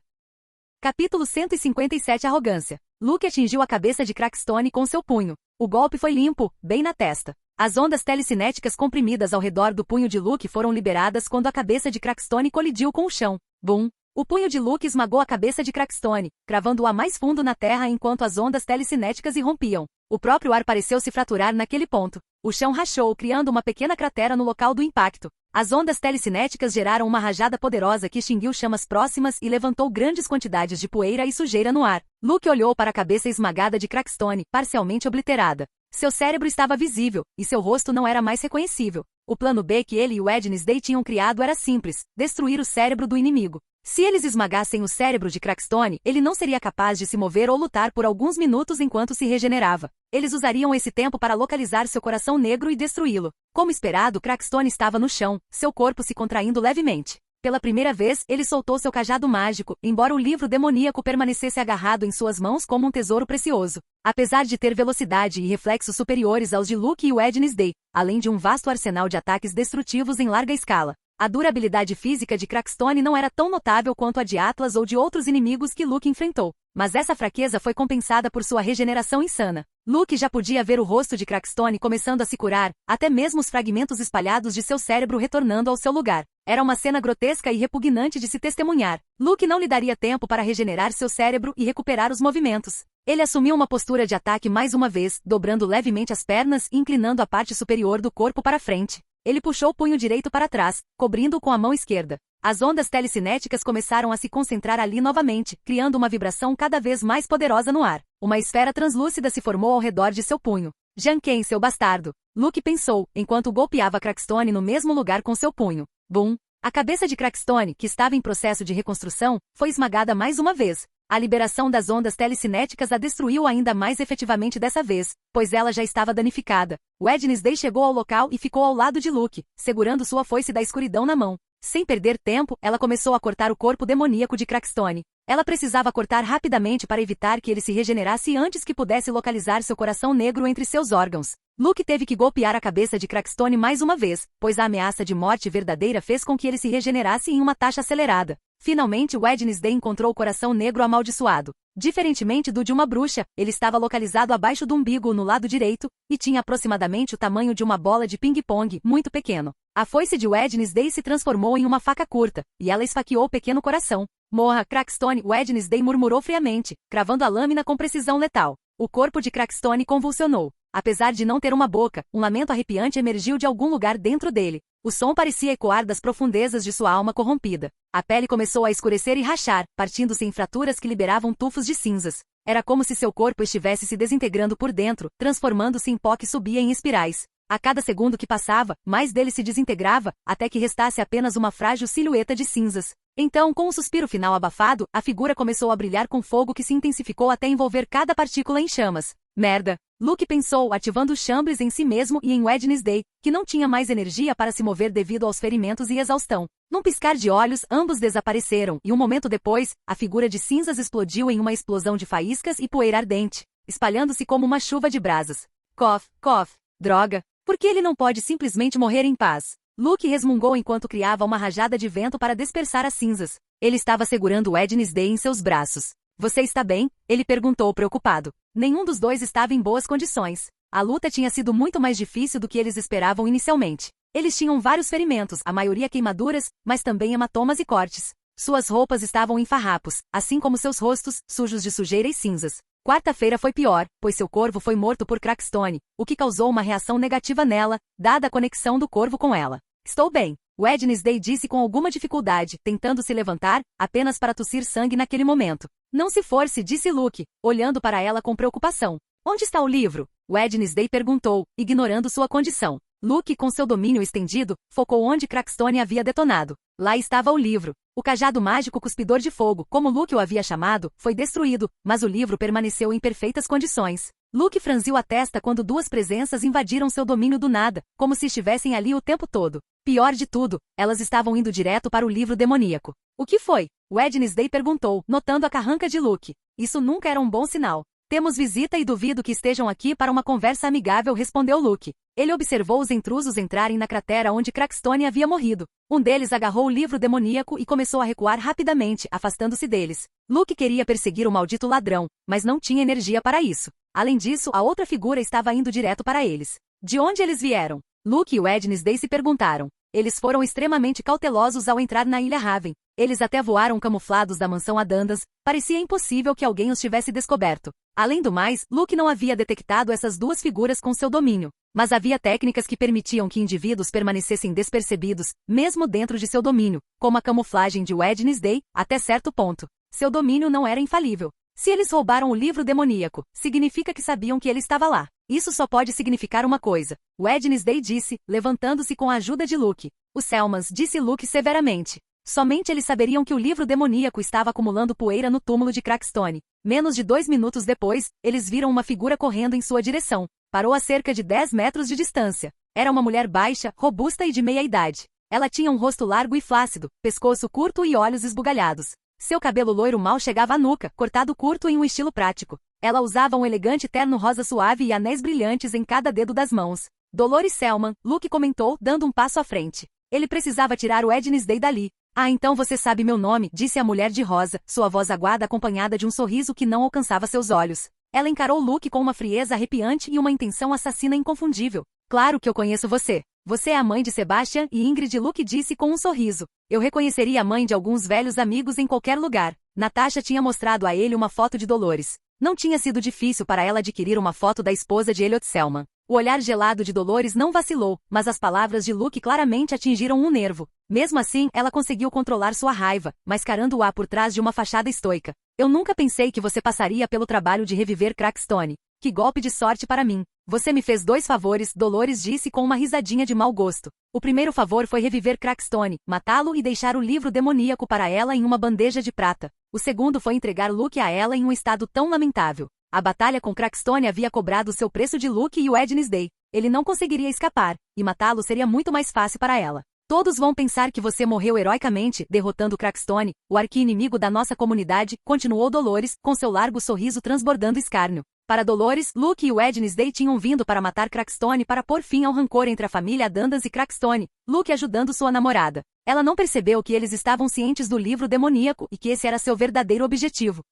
Capítulo 157 Arrogância. Luke atingiu a cabeça de Crackstone com seu punho. O golpe foi limpo, bem na testa. As ondas telecinéticas comprimidas ao redor do punho de Luke foram liberadas quando a cabeça de Crackstone colidiu com o chão. Bum! O punho de Luke esmagou a cabeça de Crackstone, cravando-a mais fundo na terra enquanto as ondas telecinéticas irrompiam. O próprio ar pareceu se fraturar naquele ponto. O chão rachou, criando uma pequena cratera no local do impacto. As ondas telecinéticas geraram uma rajada poderosa que extinguiu chamas próximas e levantou grandes quantidades de poeira e sujeira no ar. Luke olhou para a cabeça esmagada de Crackstone, parcialmente obliterada. Seu cérebro estava visível, e seu rosto não era mais reconhecível. O plano B que ele e Wednesday tinham criado era simples: destruir o cérebro do inimigo. Se eles esmagassem o cérebro de Crackstone, ele não seria capaz de se mover ou lutar por alguns minutos enquanto se regenerava. Eles usariam esse tempo para localizar seu coração negro e destruí-lo. Como esperado, Crackstone estava no chão, seu corpo se contraindo levemente. Pela primeira vez, ele soltou seu cajado mágico, embora o livro demoníaco permanecesse agarrado em suas mãos como um tesouro precioso. Apesar de ter velocidade e reflexos superiores aos de Luke e Wednesday, além de um vasto arsenal de ataques destrutivos em larga escala, a durabilidade física de Crackstone não era tão notável quanto a de Atlas ou de outros inimigos que Luke enfrentou. Mas essa fraqueza foi compensada por sua regeneração insana. Luke já podia ver o rosto de Crackstone começando a se curar, até mesmo os fragmentos espalhados de seu cérebro retornando ao seu lugar. Era uma cena grotesca e repugnante de se testemunhar. Luke não lhe daria tempo para regenerar seu cérebro e recuperar os movimentos. Ele assumiu uma postura de ataque mais uma vez, dobrando levemente as pernas e inclinando a parte superior do corpo para frente. Ele puxou o punho direito para trás, cobrindo-o com a mão esquerda. As ondas telecinéticas começaram a se concentrar ali novamente, criando uma vibração cada vez mais poderosa no ar. Uma esfera translúcida se formou ao redor de seu punho. Janken, seu bastardo! Luke pensou, enquanto golpeava Crackstone no mesmo lugar com seu punho. Bum! A cabeça de Crackstone, que estava em processo de reconstrução, foi esmagada mais uma vez. A liberação das ondas telecinéticas a destruiu ainda mais efetivamente dessa vez, pois ela já estava danificada. Wednesday chegou ao local e ficou ao lado de Luke, segurando sua foice da escuridão na mão. Sem perder tempo, ela começou a cortar o corpo demoníaco de Crackstone. Ela precisava cortar rapidamente para evitar que ele se regenerasse antes que pudesse localizar seu coração negro entre seus órgãos. Luke teve que golpear a cabeça de Crackstone mais uma vez, pois a ameaça de morte verdadeira fez com que ele se regenerasse em uma taxa acelerada. Finalmente Wednesday encontrou o coração negro amaldiçoado. Diferentemente do de uma bruxa, ele estava localizado abaixo do umbigo no lado direito, e tinha aproximadamente o tamanho de uma bola de ping-pong, muito pequeno. A foice de Wednesday se transformou em uma faca curta, e ela esfaqueou o pequeno coração. Morra, Crackstone, Wednesday murmurou friamente, cravando a lâmina com precisão letal. O corpo de Crackstone convulsionou. Apesar de não ter uma boca, um lamento arrepiante emergiu de algum lugar dentro dele. O som parecia ecoar das profundezas de sua alma corrompida. A pele começou a escurecer e rachar, partindo-se em fraturas que liberavam tufos de cinzas. Era como se seu corpo estivesse se desintegrando por dentro, transformando-se em pó que subia em espirais. A cada segundo que passava, mais dele se desintegrava, até que restasse apenas uma frágil silhueta de cinzas. Então, com um suspiro final abafado, a figura começou a brilhar com fogo que se intensificou até envolver cada partícula em chamas. Merda! Luke pensou, ativando os chambres em si mesmo e em Wednesday, que não tinha mais energia para se mover devido aos ferimentos e exaustão. Num piscar de olhos, ambos desapareceram, e um momento depois, a figura de cinzas explodiu em uma explosão de faíscas e poeira ardente, espalhando-se como uma chuva de brasas. Cough, cough. Droga! Por que ele não pode simplesmente morrer em paz? Luke resmungou enquanto criava uma rajada de vento para dispersar as cinzas. Ele estava segurando Wednesday em seus braços. Você está bem? Ele perguntou preocupado. Nenhum dos dois estava em boas condições. A luta tinha sido muito mais difícil do que eles esperavam inicialmente. Eles tinham vários ferimentos, a maioria queimaduras, mas também hematomas e cortes. Suas roupas estavam em farrapos, assim como seus rostos, sujos de sujeira e cinzas. Quarta-feira foi pior, pois seu corvo foi morto por Crackstone, o que causou uma reação negativa nela, dada a conexão do corvo com ela. Estou bem, Wednesday disse com alguma dificuldade, tentando se levantar, apenas para tossir sangue naquele momento. Não se force, disse Luke, olhando para ela com preocupação. Onde está o livro? Wednesday perguntou, ignorando sua condição. Luke, com seu domínio estendido, focou onde Crackstone havia detonado. Lá estava o livro. O cajado mágico cuspidor de fogo, como Luke o havia chamado, foi destruído, mas o livro permaneceu em perfeitas condições. Luke franziu a testa quando duas presenças invadiram seu domínio do nada, como se estivessem ali o tempo todo. Pior de tudo, elas estavam indo direto para o livro demoníaco. O que foi? Wednesday perguntou, notando a carranca de Luke. Isso nunca era um bom sinal. Temos visita e duvido que estejam aqui para uma conversa amigável, respondeu Luke. Ele observou os intrusos entrarem na cratera onde Crackstone havia morrido. Um deles agarrou o livro demoníaco e começou a recuar rapidamente, afastando-se deles. Luke queria perseguir o maldito ladrão, mas não tinha energia para isso. Além disso, a outra figura estava indo direto para eles. De onde eles vieram? Luke e Wednesday se perguntaram. Eles foram extremamente cautelosos ao entrar na Ilha Raven. Eles até voaram camuflados da mansão Adandas. Parecia impossível que alguém os tivesse descoberto. Além do mais, Luke não havia detectado essas duas figuras com seu domínio. Mas havia técnicas que permitiam que indivíduos permanecessem despercebidos, mesmo dentro de seu domínio, como a camuflagem de Wednesday, até certo ponto. Seu domínio não era infalível. Se eles roubaram o livro demoníaco, significa que sabiam que ele estava lá. Isso só pode significar uma coisa. Wednesday disse, levantando-se com a ajuda de Luke. Os Selmans, disse Luke severamente. Somente eles saberiam que o livro demoníaco estava acumulando poeira no túmulo de Crackstone. Menos de 2 minutos depois, eles viram uma figura correndo em sua direção. Parou a cerca de 10 metros de distância. Era uma mulher baixa, robusta e de meia idade. Ela tinha um rosto largo e flácido, pescoço curto e olhos esbugalhados. Seu cabelo loiro mal chegava à nuca, cortado curto em um estilo prático. Ela usava um elegante terno rosa suave e anéis brilhantes em cada dedo das mãos. Dolores Selman, Luke comentou, dando um passo à frente. Ele precisava tirar o Wednesday dali. Ah, então você sabe meu nome, disse a mulher de rosa, sua voz aguada acompanhada de um sorriso que não alcançava seus olhos. Ela encarou Luke com uma frieza arrepiante e uma intenção assassina inconfundível. Claro que eu conheço você. Você é a mãe de Sebastian e Ingrid, Luke disse com um sorriso. Eu reconheceria a mãe de alguns velhos amigos em qualquer lugar. Natasha tinha mostrado a ele uma foto de Dolores. Não tinha sido difícil para ela adquirir uma foto da esposa de Elliot Selman. O olhar gelado de Dolores não vacilou, mas as palavras de Luke claramente atingiram um nervo. Mesmo assim, ela conseguiu controlar sua raiva, mascarando-a por trás de uma fachada estoica. Eu nunca pensei que você passaria pelo trabalho de reviver Crackstone. Que golpe de sorte para mim. Você me fez 2 favores, Dolores disse com uma risadinha de mau gosto. O primeiro favor foi reviver Crackstone, matá-lo e deixar o livro demoníaco para ela em uma bandeja de prata. O segundo foi entregar Luke a ela em um estado tão lamentável. A batalha com Crackstone havia cobrado seu preço de Luke e Wednesday. Ele não conseguiria escapar, e matá-lo seria muito mais fácil para ela. Todos vão pensar que você morreu heroicamente, derrotando Crackstone, o arqui-inimigo da nossa comunidade, continuou Dolores, com seu largo sorriso transbordando escárnio. Para Dolores, Luke e Wednesday tinham vindo para matar Crackstone para pôr fim ao rancor entre a família Adandas e Crackstone, Luke ajudando sua namorada. Ela não percebeu que eles estavam cientes do livro demoníaco e que esse era seu verdadeiro objetivo.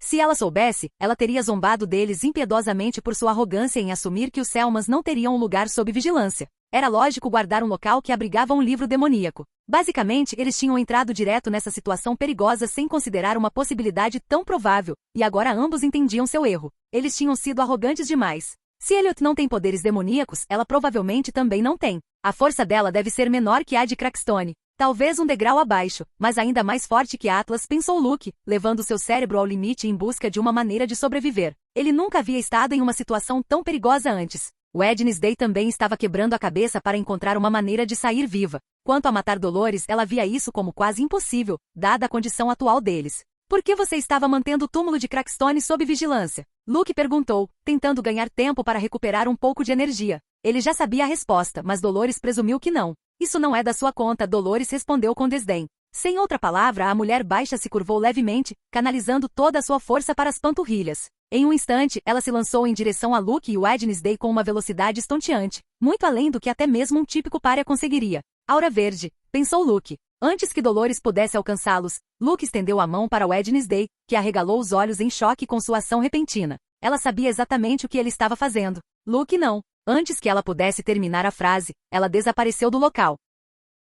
Se ela soubesse, ela teria zombado deles impiedosamente por sua arrogância em assumir que os Selmans não teriam um lugar sob vigilância. Era lógico guardar um local que abrigava um livro demoníaco. Basicamente, eles tinham entrado direto nessa situação perigosa sem considerar uma possibilidade tão provável, e agora ambos entendiam seu erro. Eles tinham sido arrogantes demais. Se Elliot não tem poderes demoníacos, ela provavelmente também não tem. A força dela deve ser menor que a de Crackstone. Talvez um degrau abaixo, mas ainda mais forte que Atlas, pensou Luke, levando seu cérebro ao limite em busca de uma maneira de sobreviver. Ele nunca havia estado em uma situação tão perigosa antes. Wednesday também estava quebrando a cabeça para encontrar uma maneira de sair viva. Quanto a matar Dolores, ela via isso como quase impossível, dada a condição atual deles. Por que você estava mantendo o túmulo de Crackstone sob vigilância? Luke perguntou, tentando ganhar tempo para recuperar um pouco de energia. Ele já sabia a resposta, mas Dolores presumiu que não. Isso não é da sua conta, Dolores respondeu com desdém. Sem outra palavra, a mulher baixa se curvou levemente, canalizando toda a sua força para as panturrilhas. Em um instante, ela se lançou em direção a Luke e Wednesday com uma velocidade estonteante, muito além do que até mesmo um típico pária conseguiria. Aura verde, pensou Luke. Antes que Dolores pudesse alcançá-los, Luke estendeu a mão para Wednesday, que arregalou os olhos em choque com sua ação repentina. Ela sabia exatamente o que ele estava fazendo. Luke não. Antes que ela pudesse terminar a frase, ela desapareceu do local.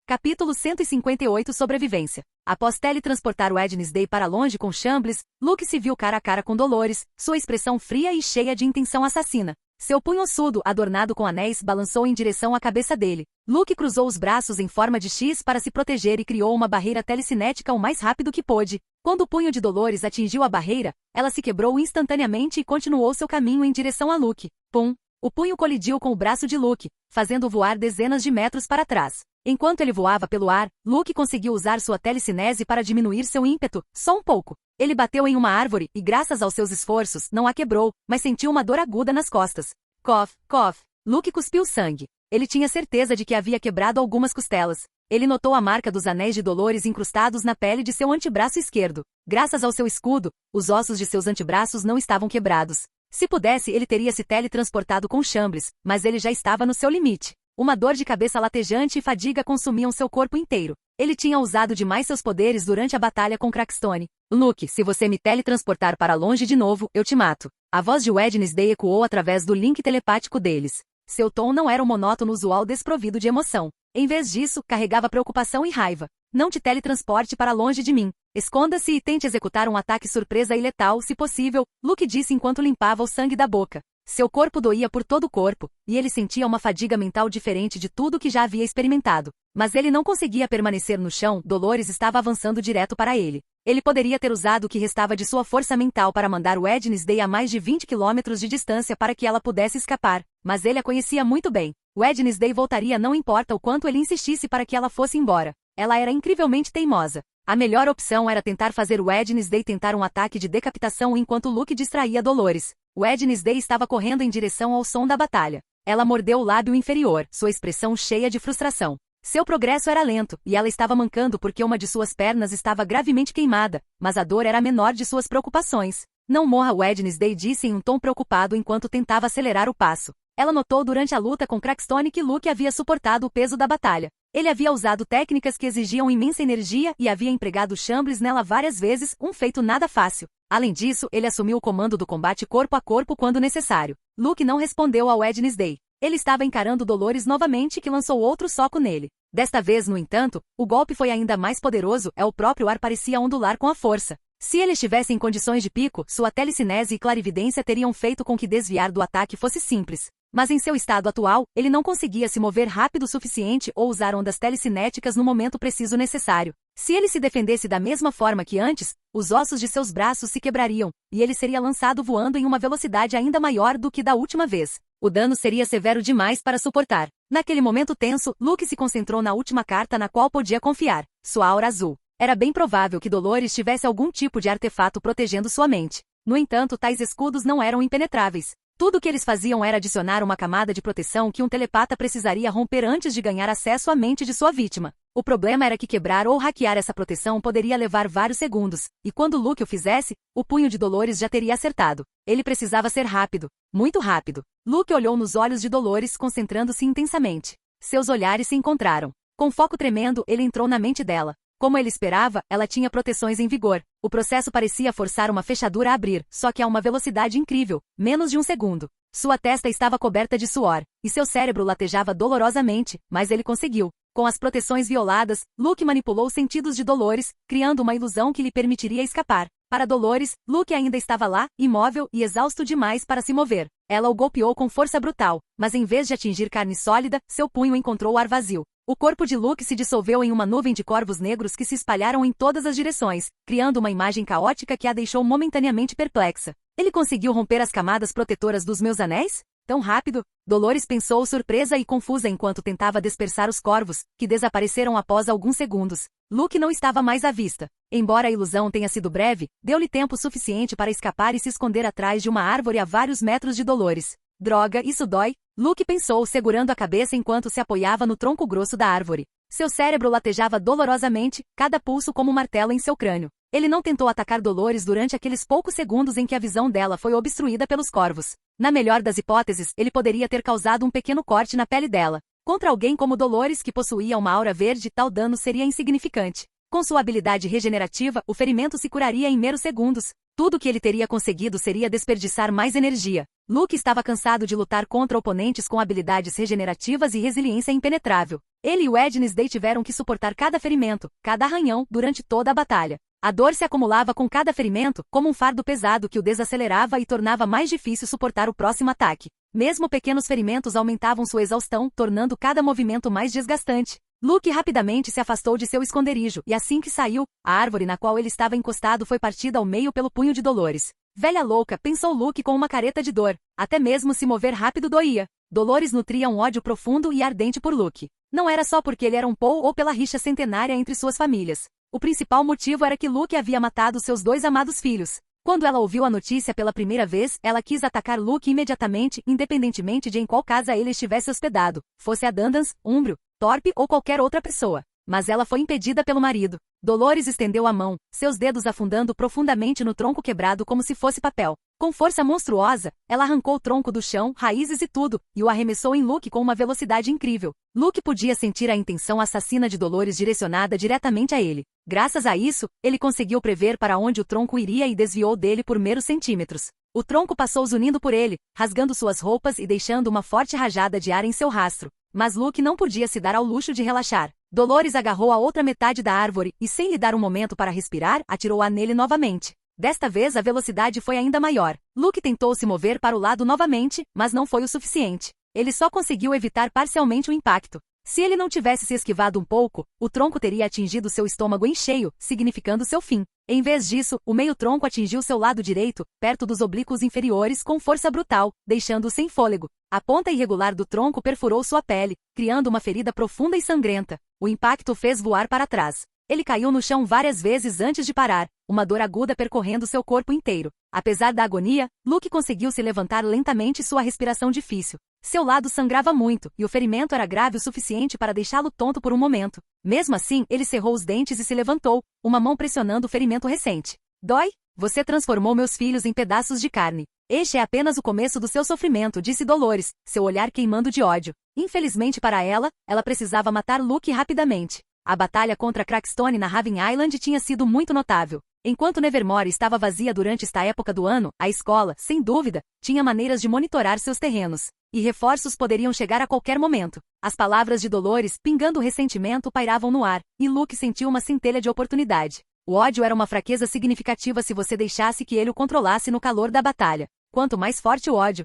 Capítulo 158 Sobrevivência. Após teletransportar Wednesday para longe com Shambles, Luke se viu cara a cara com Dolores, sua expressão fria e cheia de intenção assassina. Seu punho ossudo, adornado com anéis, balançou em direção à cabeça dele. Luke cruzou os braços em forma de X para se proteger e criou uma barreira telecinética o mais rápido que pôde. Quando o punho de Dolores atingiu a barreira, ela se quebrou instantaneamente e continuou seu caminho em direção a Luke. Pum! O punho colidiu com o braço de Luke, fazendo-o voar dezenas de metros para trás. Enquanto ele voava pelo ar, Luke conseguiu usar sua telecinese para diminuir seu ímpeto, só um pouco. Ele bateu em uma árvore e, graças aos seus esforços, não a quebrou, mas sentiu uma dor aguda nas costas. Cough, cough. Luke cuspiu sangue. Ele tinha certeza de que havia quebrado algumas costelas. Ele notou a marca dos anéis de Dolores incrustados na pele de seu antebraço esquerdo. Graças ao seu escudo, os ossos de seus antebraços não estavam quebrados. Se pudesse, ele teria se teletransportado com Chambres, mas ele já estava no seu limite. Uma dor de cabeça latejante e fadiga consumiam seu corpo inteiro. Ele tinha usado demais seus poderes durante a batalha com Crackstone. Luke, se você me teletransportar para longe de novo, eu te mato. A voz de Wednesday ecoou através do link telepático deles. Seu tom não era o monótono usual desprovido de emoção. Em vez disso, carregava preocupação e raiva. Não te teletransporte para longe de mim. Esconda-se e tente executar um ataque surpresa e letal, se possível, Luke disse enquanto limpava o sangue da boca. Seu corpo doía por todo o corpo, e ele sentia uma fadiga mental diferente de tudo que já havia experimentado. Mas ele não conseguia permanecer no chão, Dolores estava avançando direto para ele. Ele poderia ter usado o que restava de sua força mental para mandar Wednesday a mais de 20 quilômetros de distância para que ela pudesse escapar, mas ele a conhecia muito bem. Wednesday voltaria não importa o quanto ele insistisse para que ela fosse embora. Ela era incrivelmente teimosa. A melhor opção era tentar fazer Wednesday tentar um ataque de decapitação enquanto Luke distraía Dolores. Wednesday estava correndo em direção ao som da batalha. Ela mordeu o lábio inferior, sua expressão cheia de frustração. Seu progresso era lento, e ela estava mancando porque uma de suas pernas estava gravemente queimada, mas a dor era a menor de suas preocupações. Não morra, Wednesday disse em um tom preocupado enquanto tentava acelerar o passo. Ela notou durante a luta com Crackstone que Luke havia suportado o peso da batalha. Ele havia usado técnicas que exigiam imensa energia e havia empregado Chambres nela várias vezes, um feito nada fácil. Além disso, ele assumiu o comando do combate corpo a corpo quando necessário. Luke não respondeu a Wednesday. Ele estava encarando Dolores novamente, que lançou outro soco nele. Desta vez, no entanto, o golpe foi ainda mais poderoso, o próprio ar parecia ondular com a força. Se ele estivesse em condições de pico, sua telecinese e clarividência teriam feito com que desviar do ataque fosse simples. Mas em seu estado atual, ele não conseguia se mover rápido o suficiente ou usar ondas telecinéticas no momento preciso necessário. Se ele se defendesse da mesma forma que antes, os ossos de seus braços se quebrariam, e ele seria lançado voando em uma velocidade ainda maior do que da última vez. O dano seria severo demais para suportar. Naquele momento tenso, Luke se concentrou na última carta na qual podia confiar, sua aura azul. Era bem provável que Dolores tivesse algum tipo de artefato protegendo sua mente. No entanto, tais escudos não eram impenetráveis. Tudo o que eles faziam era adicionar uma camada de proteção que um telepata precisaria romper antes de ganhar acesso à mente de sua vítima. O problema era que quebrar ou hackear essa proteção poderia levar vários segundos, e quando Luke o fizesse, o punho de Dolores já teria acertado. Ele precisava ser rápido, muito rápido. Luke olhou nos olhos de Dolores, concentrando-se intensamente. Seus olhares se encontraram. Com foco tremendo, ele entrou na mente dela. Como ele esperava, ela tinha proteções em vigor. O processo parecia forçar uma fechadura a abrir, só que a uma velocidade incrível, menos de um segundo. Sua testa estava coberta de suor, e seu cérebro latejava dolorosamente, mas ele conseguiu. Com as proteções violadas, Luke manipulou os sentidos de Dolores, criando uma ilusão que lhe permitiria escapar. Para Dolores, Luke ainda estava lá, imóvel e exausto demais para se mover. Ela o golpeou com força brutal, mas em vez de atingir carne sólida, seu punho encontrou ar vazio. O corpo de Luke se dissolveu em uma nuvem de corvos negros que se espalharam em todas as direções, criando uma imagem caótica que a deixou momentaneamente perplexa. Ele conseguiu romper as camadas protetoras dos meus anéis? Tão rápido? Dolores pensou surpresa e confusa enquanto tentava dispersar os corvos, que desapareceram após alguns segundos. Luke não estava mais à vista. Embora a ilusão tenha sido breve, deu-lhe tempo suficiente para escapar e se esconder atrás de uma árvore a vários metros de Dolores. Droga, isso dói? Luke pensou, segurando a cabeça enquanto se apoiava no tronco grosso da árvore. Seu cérebro latejava dolorosamente, cada pulso como um martelo em seu crânio. Ele não tentou atacar Dolores durante aqueles poucos segundos em que a visão dela foi obstruída pelos corvos. Na melhor das hipóteses, ele poderia ter causado um pequeno corte na pele dela. Contra alguém como Dolores, que possuía uma aura verde, tal dano seria insignificante. Com sua habilidade regenerativa, o ferimento se curaria em meros segundos. Tudo que ele teria conseguido seria desperdiçar mais energia. Luke estava cansado de lutar contra oponentes com habilidades regenerativas e resiliência impenetrável. Ele e Wednesday tiveram que suportar cada ferimento, cada arranhão, durante toda a batalha. A dor se acumulava com cada ferimento, como um fardo pesado que o desacelerava e tornava mais difícil suportar o próximo ataque. Mesmo pequenos ferimentos aumentavam sua exaustão, tornando cada movimento mais desgastante. Luke rapidamente se afastou de seu esconderijo, e assim que saiu, a árvore na qual ele estava encostado foi partida ao meio pelo punho de Dolores. Velha louca, pensou Luke com uma careta de dor. Até mesmo se mover rápido doía. Dolores nutria um ódio profundo e ardente por Luke. Não era só porque ele era um Paul ou pela rixa centenária entre suas famílias. O principal motivo era que Luke havia matado seus 2 amados filhos. Quando ela ouviu a notícia pela primeira vez, ela quis atacar Luke imediatamente, independentemente de em qual casa ele estivesse hospedado, fosse a Dandans, Umbro, Torpe ou qualquer outra pessoa. Mas ela foi impedida pelo marido. Dolores estendeu a mão, seus dedos afundando profundamente no tronco quebrado como se fosse papel. Com força monstruosa, ela arrancou o tronco do chão, raízes e tudo, e o arremessou em Luke com uma velocidade incrível. Luke podia sentir a intenção assassina de Dolores direcionada diretamente a ele. Graças a isso, ele conseguiu prever para onde o tronco iria e desviou dele por meros centímetros. O tronco passou zunindo por ele, rasgando suas roupas e deixando uma forte rajada de ar em seu rastro. Mas Luke não podia se dar ao luxo de relaxar. Dolores agarrou a outra metade da árvore e, sem lhe dar um momento para respirar, atirou-a nele novamente. Desta vez a velocidade foi ainda maior. Luke tentou se mover para o lado novamente, mas não foi o suficiente. Ele só conseguiu evitar parcialmente o impacto. Se ele não tivesse se esquivado um pouco, o tronco teria atingido seu estômago em cheio, significando seu fim. Em vez disso, o meio-tronco atingiu seu lado direito, perto dos oblíquos inferiores com força brutal, deixando-o sem fôlego. A ponta irregular do tronco perfurou sua pele, criando uma ferida profunda e sangrenta. O impacto o fez voar para trás. Ele caiu no chão várias vezes antes de parar, uma dor aguda percorrendo seu corpo inteiro. Apesar da agonia, Luke conseguiu se levantar lentamente e sua respiração difícil. Seu lado sangrava muito, e o ferimento era grave o suficiente para deixá-lo tonto por um momento. Mesmo assim, ele cerrou os dentes e se levantou, uma mão pressionando o ferimento recente. Dói? Você transformou meus filhos em pedaços de carne. Este é apenas o começo do seu sofrimento, disse Dolores, seu olhar queimando de ódio. Infelizmente para ela, ela precisava matar Luke rapidamente. A batalha contra Crackstone na Raven Island tinha sido muito notável. Enquanto Nevermore estava vazia durante esta época do ano, a escola, sem dúvida, tinha maneiras de monitorar seus terrenos. E reforços poderiam chegar a qualquer momento. As palavras de Dolores, pingando ressentimento, pairavam no ar, e Luke sentiu uma centelha de oportunidade. O ódio era uma fraqueza significativa se você deixasse que ele o controlasse no calor da batalha. Quanto mais forte o ódio,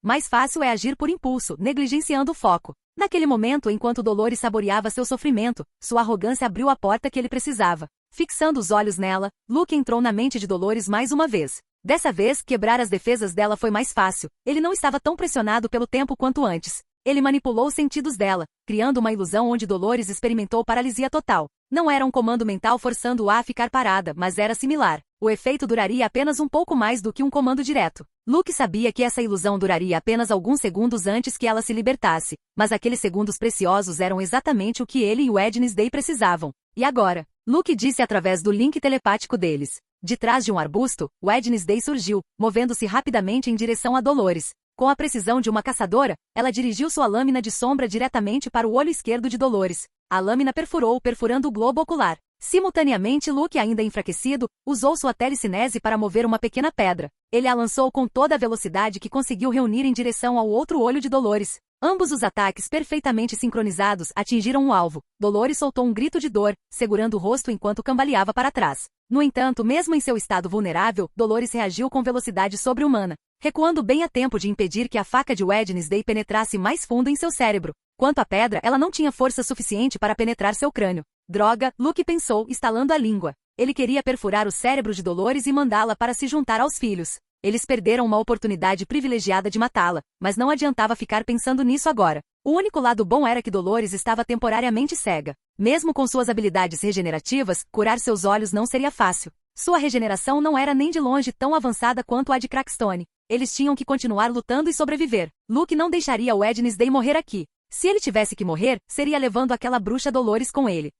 mais fácil é agir por impulso, negligenciando o foco. Naquele momento, enquanto Dolores saboreava seu sofrimento, sua arrogância abriu a porta que ele precisava. Fixando os olhos nela, Luke entrou na mente de Dolores mais uma vez. Dessa vez, quebrar as defesas dela foi mais fácil. Ele não estava tão pressionado pelo tempo quanto antes. Ele manipulou os sentidos dela, criando uma ilusão onde Dolores experimentou paralisia total. Não era um comando mental forçando-a a ficar parada, mas era similar. O efeito duraria apenas um pouco mais do que um comando direto. Luke sabia que essa ilusão duraria apenas alguns segundos antes que ela se libertasse, mas aqueles segundos preciosos eram exatamente o que ele e o Wednesday precisavam. E agora? Luke disse através do link telepático deles. De trás de um arbusto, Wednesday surgiu, movendo-se rapidamente em direção a Dolores. Com a precisão de uma caçadora, ela dirigiu sua lâmina de sombra diretamente para o olho esquerdo de Dolores. A lâmina perfurou, perfurando o globo ocular. Simultaneamente, Luke, ainda enfraquecido, usou sua telecinese para mover uma pequena pedra. Ele a lançou com toda a velocidade que conseguiu reunir em direção ao outro olho de Dolores. Ambos os ataques perfeitamente sincronizados atingiram o alvo. Dolores soltou um grito de dor, segurando o rosto enquanto cambaleava para trás. No entanto, mesmo em seu estado vulnerável, Dolores reagiu com velocidade sobre-humana, recuando bem a tempo de impedir que a faca de Wednesday penetrasse mais fundo em seu cérebro. Quanto à pedra, ela não tinha força suficiente para penetrar seu crânio. Droga, Luke pensou, estalando a língua. Ele queria perfurar o cérebro de Dolores e mandá-la para se juntar aos filhos. Eles perderam uma oportunidade privilegiada de matá-la, mas não adiantava ficar pensando nisso agora. O único lado bom era que Dolores estava temporariamente cega. Mesmo com suas habilidades regenerativas, curar seus olhos não seria fácil. Sua regeneração não era nem de longe tão avançada quanto a de Crackstone. Eles tinham que continuar lutando e sobreviver. Luke não deixaria Wednesday morrer aqui. Se ele tivesse que morrer, seria levando aquela bruxa Dolores com ele.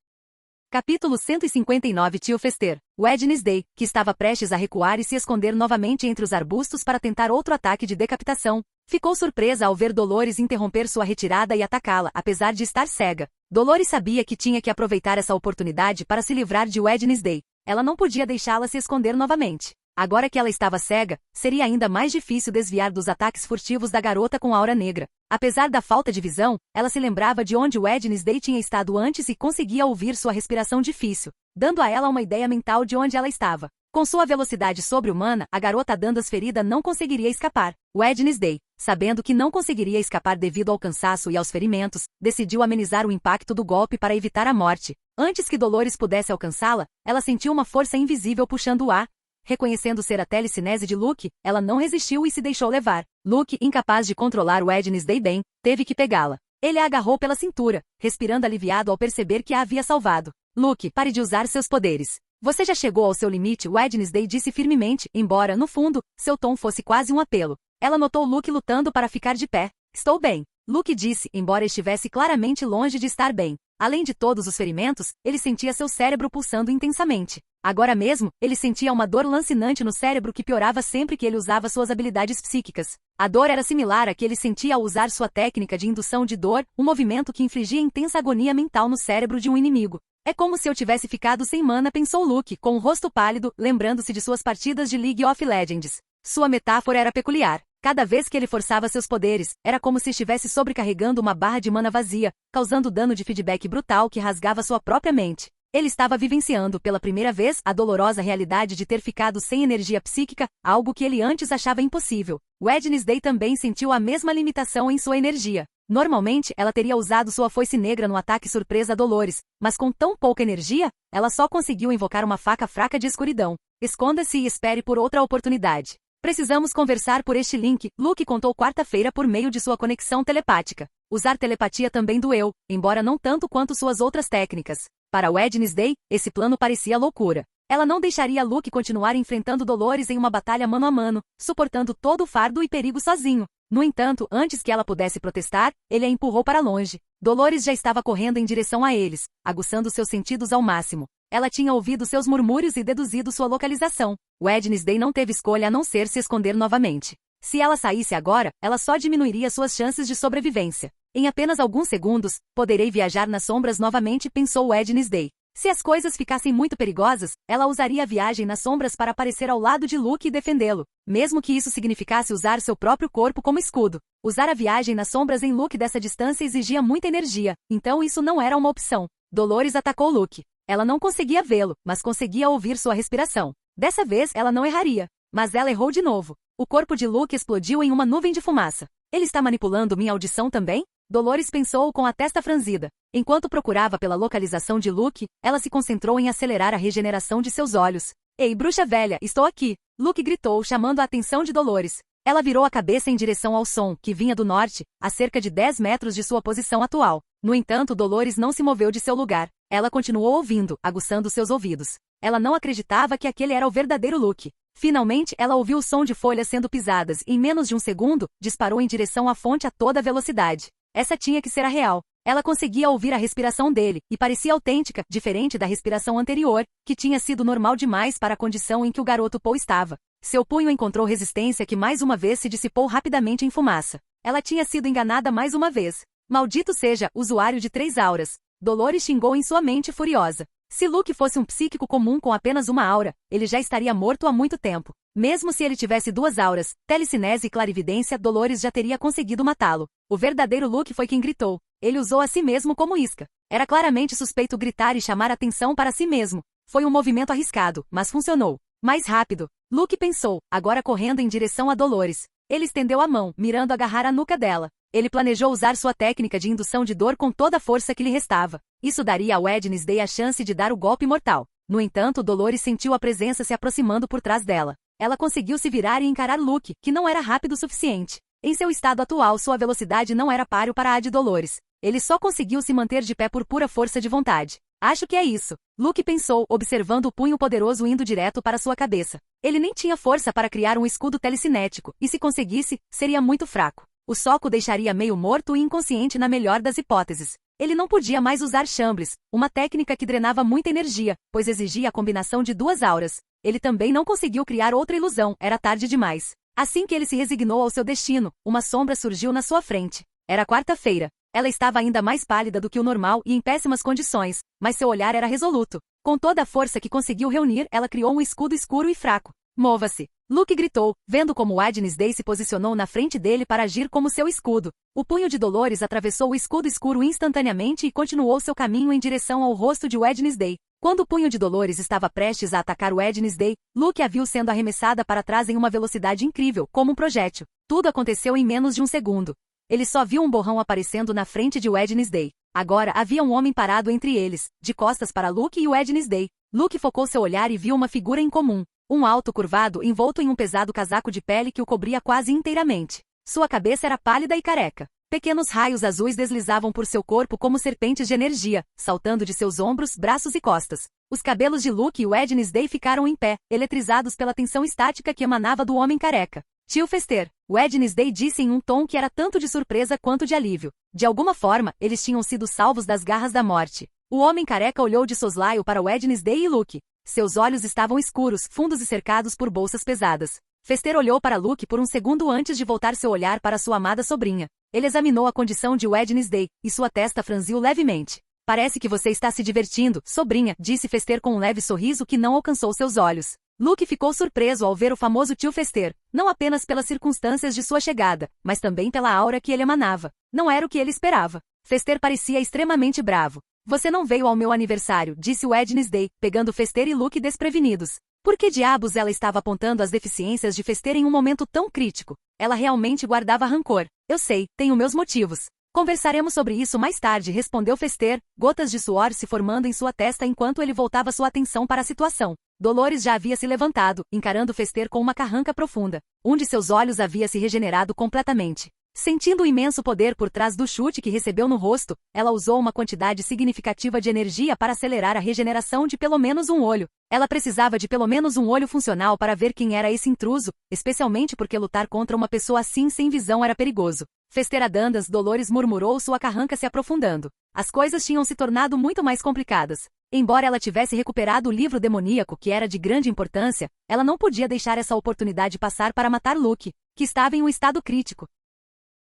Capítulo 159 Tio Fester. Wednesday, que estava prestes a recuar e se esconder novamente entre os arbustos para tentar outro ataque de decapitação, ficou surpresa ao ver Dolores interromper sua retirada e atacá-la, apesar de estar cega. Dolores sabia que tinha que aproveitar essa oportunidade para se livrar de Wednesday. Ela não podia deixá-la se esconder novamente. Agora que ela estava cega, seria ainda mais difícil desviar dos ataques furtivos da garota com aura negra. Apesar da falta de visão, ela se lembrava de onde Wednesday tinha estado antes e conseguia ouvir sua respiração difícil, dando a ela uma ideia mental de onde ela estava. Com sua velocidade sobre-humana, a garota Dandas ferida não conseguiria escapar. Wednesday, sabendo que não conseguiria escapar devido ao cansaço e aos ferimentos, decidiu amenizar o impacto do golpe para evitar a morte. Antes que Dolores pudesse alcançá-la, ela sentiu uma força invisível puxando-o. Reconhecendo ser a telecinese de Luke, ela não resistiu e se deixou levar. Luke, incapaz de controlar Wednesday bem, teve que pegá-la. Ele a agarrou pela cintura, respirando aliviado ao perceber que a havia salvado. Luke, pare de usar seus poderes. Você já chegou ao seu limite, Wednesday disse firmemente, embora, no fundo, seu tom fosse quase um apelo. Ela notou Luke lutando para ficar de pé. Estou bem. Luke disse, embora estivesse claramente longe de estar bem. Além de todos os ferimentos, ele sentia seu cérebro pulsando intensamente. Agora mesmo, ele sentia uma dor lancinante no cérebro que piorava sempre que ele usava suas habilidades psíquicas. A dor era similar à que ele sentia ao usar sua técnica de indução de dor, um movimento que infligia intensa agonia mental no cérebro de um inimigo. É como se eu tivesse ficado sem mana, pensou Luke, com o rosto pálido, lembrando-se de suas partidas de League of Legends. Sua metáfora era peculiar. Cada vez que ele forçava seus poderes, era como se estivesse sobrecarregando uma barra de mana vazia, causando dano de feedback brutal que rasgava sua própria mente. Ele estava vivenciando pela primeira vez a dolorosa realidade de ter ficado sem energia psíquica, algo que ele antes achava impossível. Wednesday também sentiu a mesma limitação em sua energia. Normalmente, ela teria usado sua foice negra no ataque surpresa a Dolores, mas com tão pouca energia, ela só conseguiu invocar uma faca fraca de escuridão. Esconda-se e espere por outra oportunidade. Precisamos conversar por este link, Luke contou quarta-feira por meio de sua conexão telepática. Usar telepatia também doeu, embora não tanto quanto suas outras técnicas. Para Wednesday, esse plano parecia loucura. Ela não deixaria Luke continuar enfrentando Dolores em uma batalha mano a mano, suportando todo o fardo e perigo sozinho. No entanto, antes que ela pudesse protestar, ele a empurrou para longe. Dolores já estava correndo em direção a eles, aguçando seus sentidos ao máximo. Ela tinha ouvido seus murmúrios e deduzido sua localização. Wednesday não teve escolha a não ser se esconder novamente. Se ela saísse agora, ela só diminuiria suas chances de sobrevivência. Em apenas alguns segundos, poderei viajar nas sombras novamente, pensou Wednesday. Se as coisas ficassem muito perigosas, ela usaria a viagem nas sombras para aparecer ao lado de Luke e defendê-lo, mesmo que isso significasse usar seu próprio corpo como escudo. Usar a viagem nas sombras em Luke dessa distância exigia muita energia, então isso não era uma opção. Dolores atacou Luke. Ela não conseguia vê-lo, mas conseguia ouvir sua respiração. Dessa vez ela não erraria, mas ela errou de novo. O corpo de Luke explodiu em uma nuvem de fumaça. Ele está manipulando minha audição também? Dolores pensou com a testa franzida. Enquanto procurava pela localização de Luke, ela se concentrou em acelerar a regeneração de seus olhos. Ei, bruxa velha, estou aqui! Luke gritou, chamando a atenção de Dolores. Ela virou a cabeça em direção ao som, que vinha do norte, a cerca de 10 metros de sua posição atual. No entanto, Dolores não se moveu de seu lugar. Ela continuou ouvindo, aguçando seus ouvidos. Ela não acreditava que aquele era o verdadeiro Luke. Finalmente, ela ouviu o som de folhas sendo pisadas e, em menos de um segundo, disparou em direção à fonte a toda velocidade. Essa tinha que ser a real. Ela conseguia ouvir a respiração dele, e parecia autêntica, diferente da respiração anterior, que tinha sido normal demais para a condição em que o garoto Paul estava. Seu punho encontrou resistência que mais uma vez se dissipou rapidamente em fumaça. Ela tinha sido enganada mais uma vez. Maldito seja, usuário de 3 auras. Dolores xingou em sua mente furiosa. Se Luke fosse um psíquico comum com apenas uma aura, ele já estaria morto há muito tempo. Mesmo se ele tivesse 2 auras, telecinese e clarividência, Dolores já teria conseguido matá-lo. O verdadeiro Luke foi quem gritou. Ele usou a si mesmo como isca. Era claramente suspeito gritar e chamar atenção para si mesmo. Foi um movimento arriscado, mas funcionou. Mais rápido. Luke pensou, agora correndo em direção a Dolores. Ele estendeu a mão, mirando agarrar a nuca dela. Ele planejou usar sua técnica de indução de dor com toda a força que lhe restava. Isso daria a Wednesday a chance de dar o golpe mortal. No entanto, Dolores sentiu a presença se aproximando por trás dela. Ela conseguiu se virar e encarar Luke, que não era rápido o suficiente. Em seu estado atual, sua velocidade não era páreo para a de Dolores. Ele só conseguiu se manter de pé por pura força de vontade. Acho que é isso. Luke pensou, observando o punho poderoso indo direto para sua cabeça. Ele nem tinha força para criar um escudo telecinético, e se conseguisse, seria muito fraco. O soco deixaria meio morto e inconsciente na melhor das hipóteses. Ele não podia mais usar Chambliss, uma técnica que drenava muita energia, pois exigia a combinação de 2 auras. Ele também não conseguiu criar outra ilusão, era tarde demais. Assim que ele se resignou ao seu destino, uma sombra surgiu na sua frente. Era quarta-feira. Ela estava ainda mais pálida do que o normal e em péssimas condições, mas seu olhar era resoluto. Com toda a força que conseguiu reunir, ela criou um escudo escuro e fraco. Mova-se! Luke gritou, vendo como Wednesday se posicionou na frente dele para agir como seu escudo. O punho de Dolores atravessou o escudo escuro instantaneamente e continuou seu caminho em direção ao rosto de Wednesday. Quando o punho de Dolores estava prestes a atacar Wednesday, Luke a viu sendo arremessada para trás em uma velocidade incrível, como um projétil. Tudo aconteceu em menos de um segundo. Ele só viu um borrão aparecendo na frente de Wednesday. Agora havia um homem parado entre eles, de costas para Luke e Wednesday. Luke focou seu olhar e viu uma figura incomum. Um alto curvado envolto em um pesado casaco de pele que o cobria quase inteiramente. Sua cabeça era pálida e careca. Pequenos raios azuis deslizavam por seu corpo como serpentes de energia, saltando de seus ombros, braços e costas. Os cabelos de Luke e Wednesday ficaram em pé, eletrizados pela tensão estática que emanava do homem careca. Tio Fester, Wednesday disse em um tom que era tanto de surpresa quanto de alívio. De alguma forma, eles tinham sido salvos das garras da morte. O homem careca olhou de soslaio para Wednesday e Luke. Seus olhos estavam escuros, fundos e cercados por bolsas pesadas. Fester olhou para Luke por um segundo antes de voltar seu olhar para sua amada sobrinha. Ele examinou a condição de Wednesday, e sua testa franziu levemente. Parece que você está se divertindo, sobrinha, disse Fester com um leve sorriso que não alcançou seus olhos. Luke ficou surpreso ao ver o famoso tio Fester, não apenas pelas circunstâncias de sua chegada, mas também pela aura que ele emanava. Não era o que ele esperava. Fester parecia extremamente bravo. Você não veio ao meu aniversário, disse Wednesday, pegando Fester e Luke desprevenidos. Por que diabos ela estava apontando as deficiências de Fester em um momento tão crítico? Ela realmente guardava rancor. Eu sei, tenho meus motivos. Conversaremos sobre isso mais tarde, respondeu Fester, gotas de suor se formando em sua testa enquanto ele voltava sua atenção para a situação. Dolores já havia se levantado, encarando Fester com uma carranca profunda. Um de seus olhos havia se regenerado completamente. Sentindo o imenso poder por trás do chute que recebeu no rosto, ela usou uma quantidade significativa de energia para acelerar a regeneração de pelo menos um olho. Ela precisava de pelo menos um olho funcional para ver quem era esse intruso, especialmente porque lutar contra uma pessoa assim sem visão era perigoso. Fester Adandas, Dolores murmurou, sua carranca se aprofundando. As coisas tinham se tornado muito mais complicadas. Embora ela tivesse recuperado o livro demoníaco que era de grande importância, ela não podia deixar essa oportunidade passar para matar Luke, que estava em um estado crítico.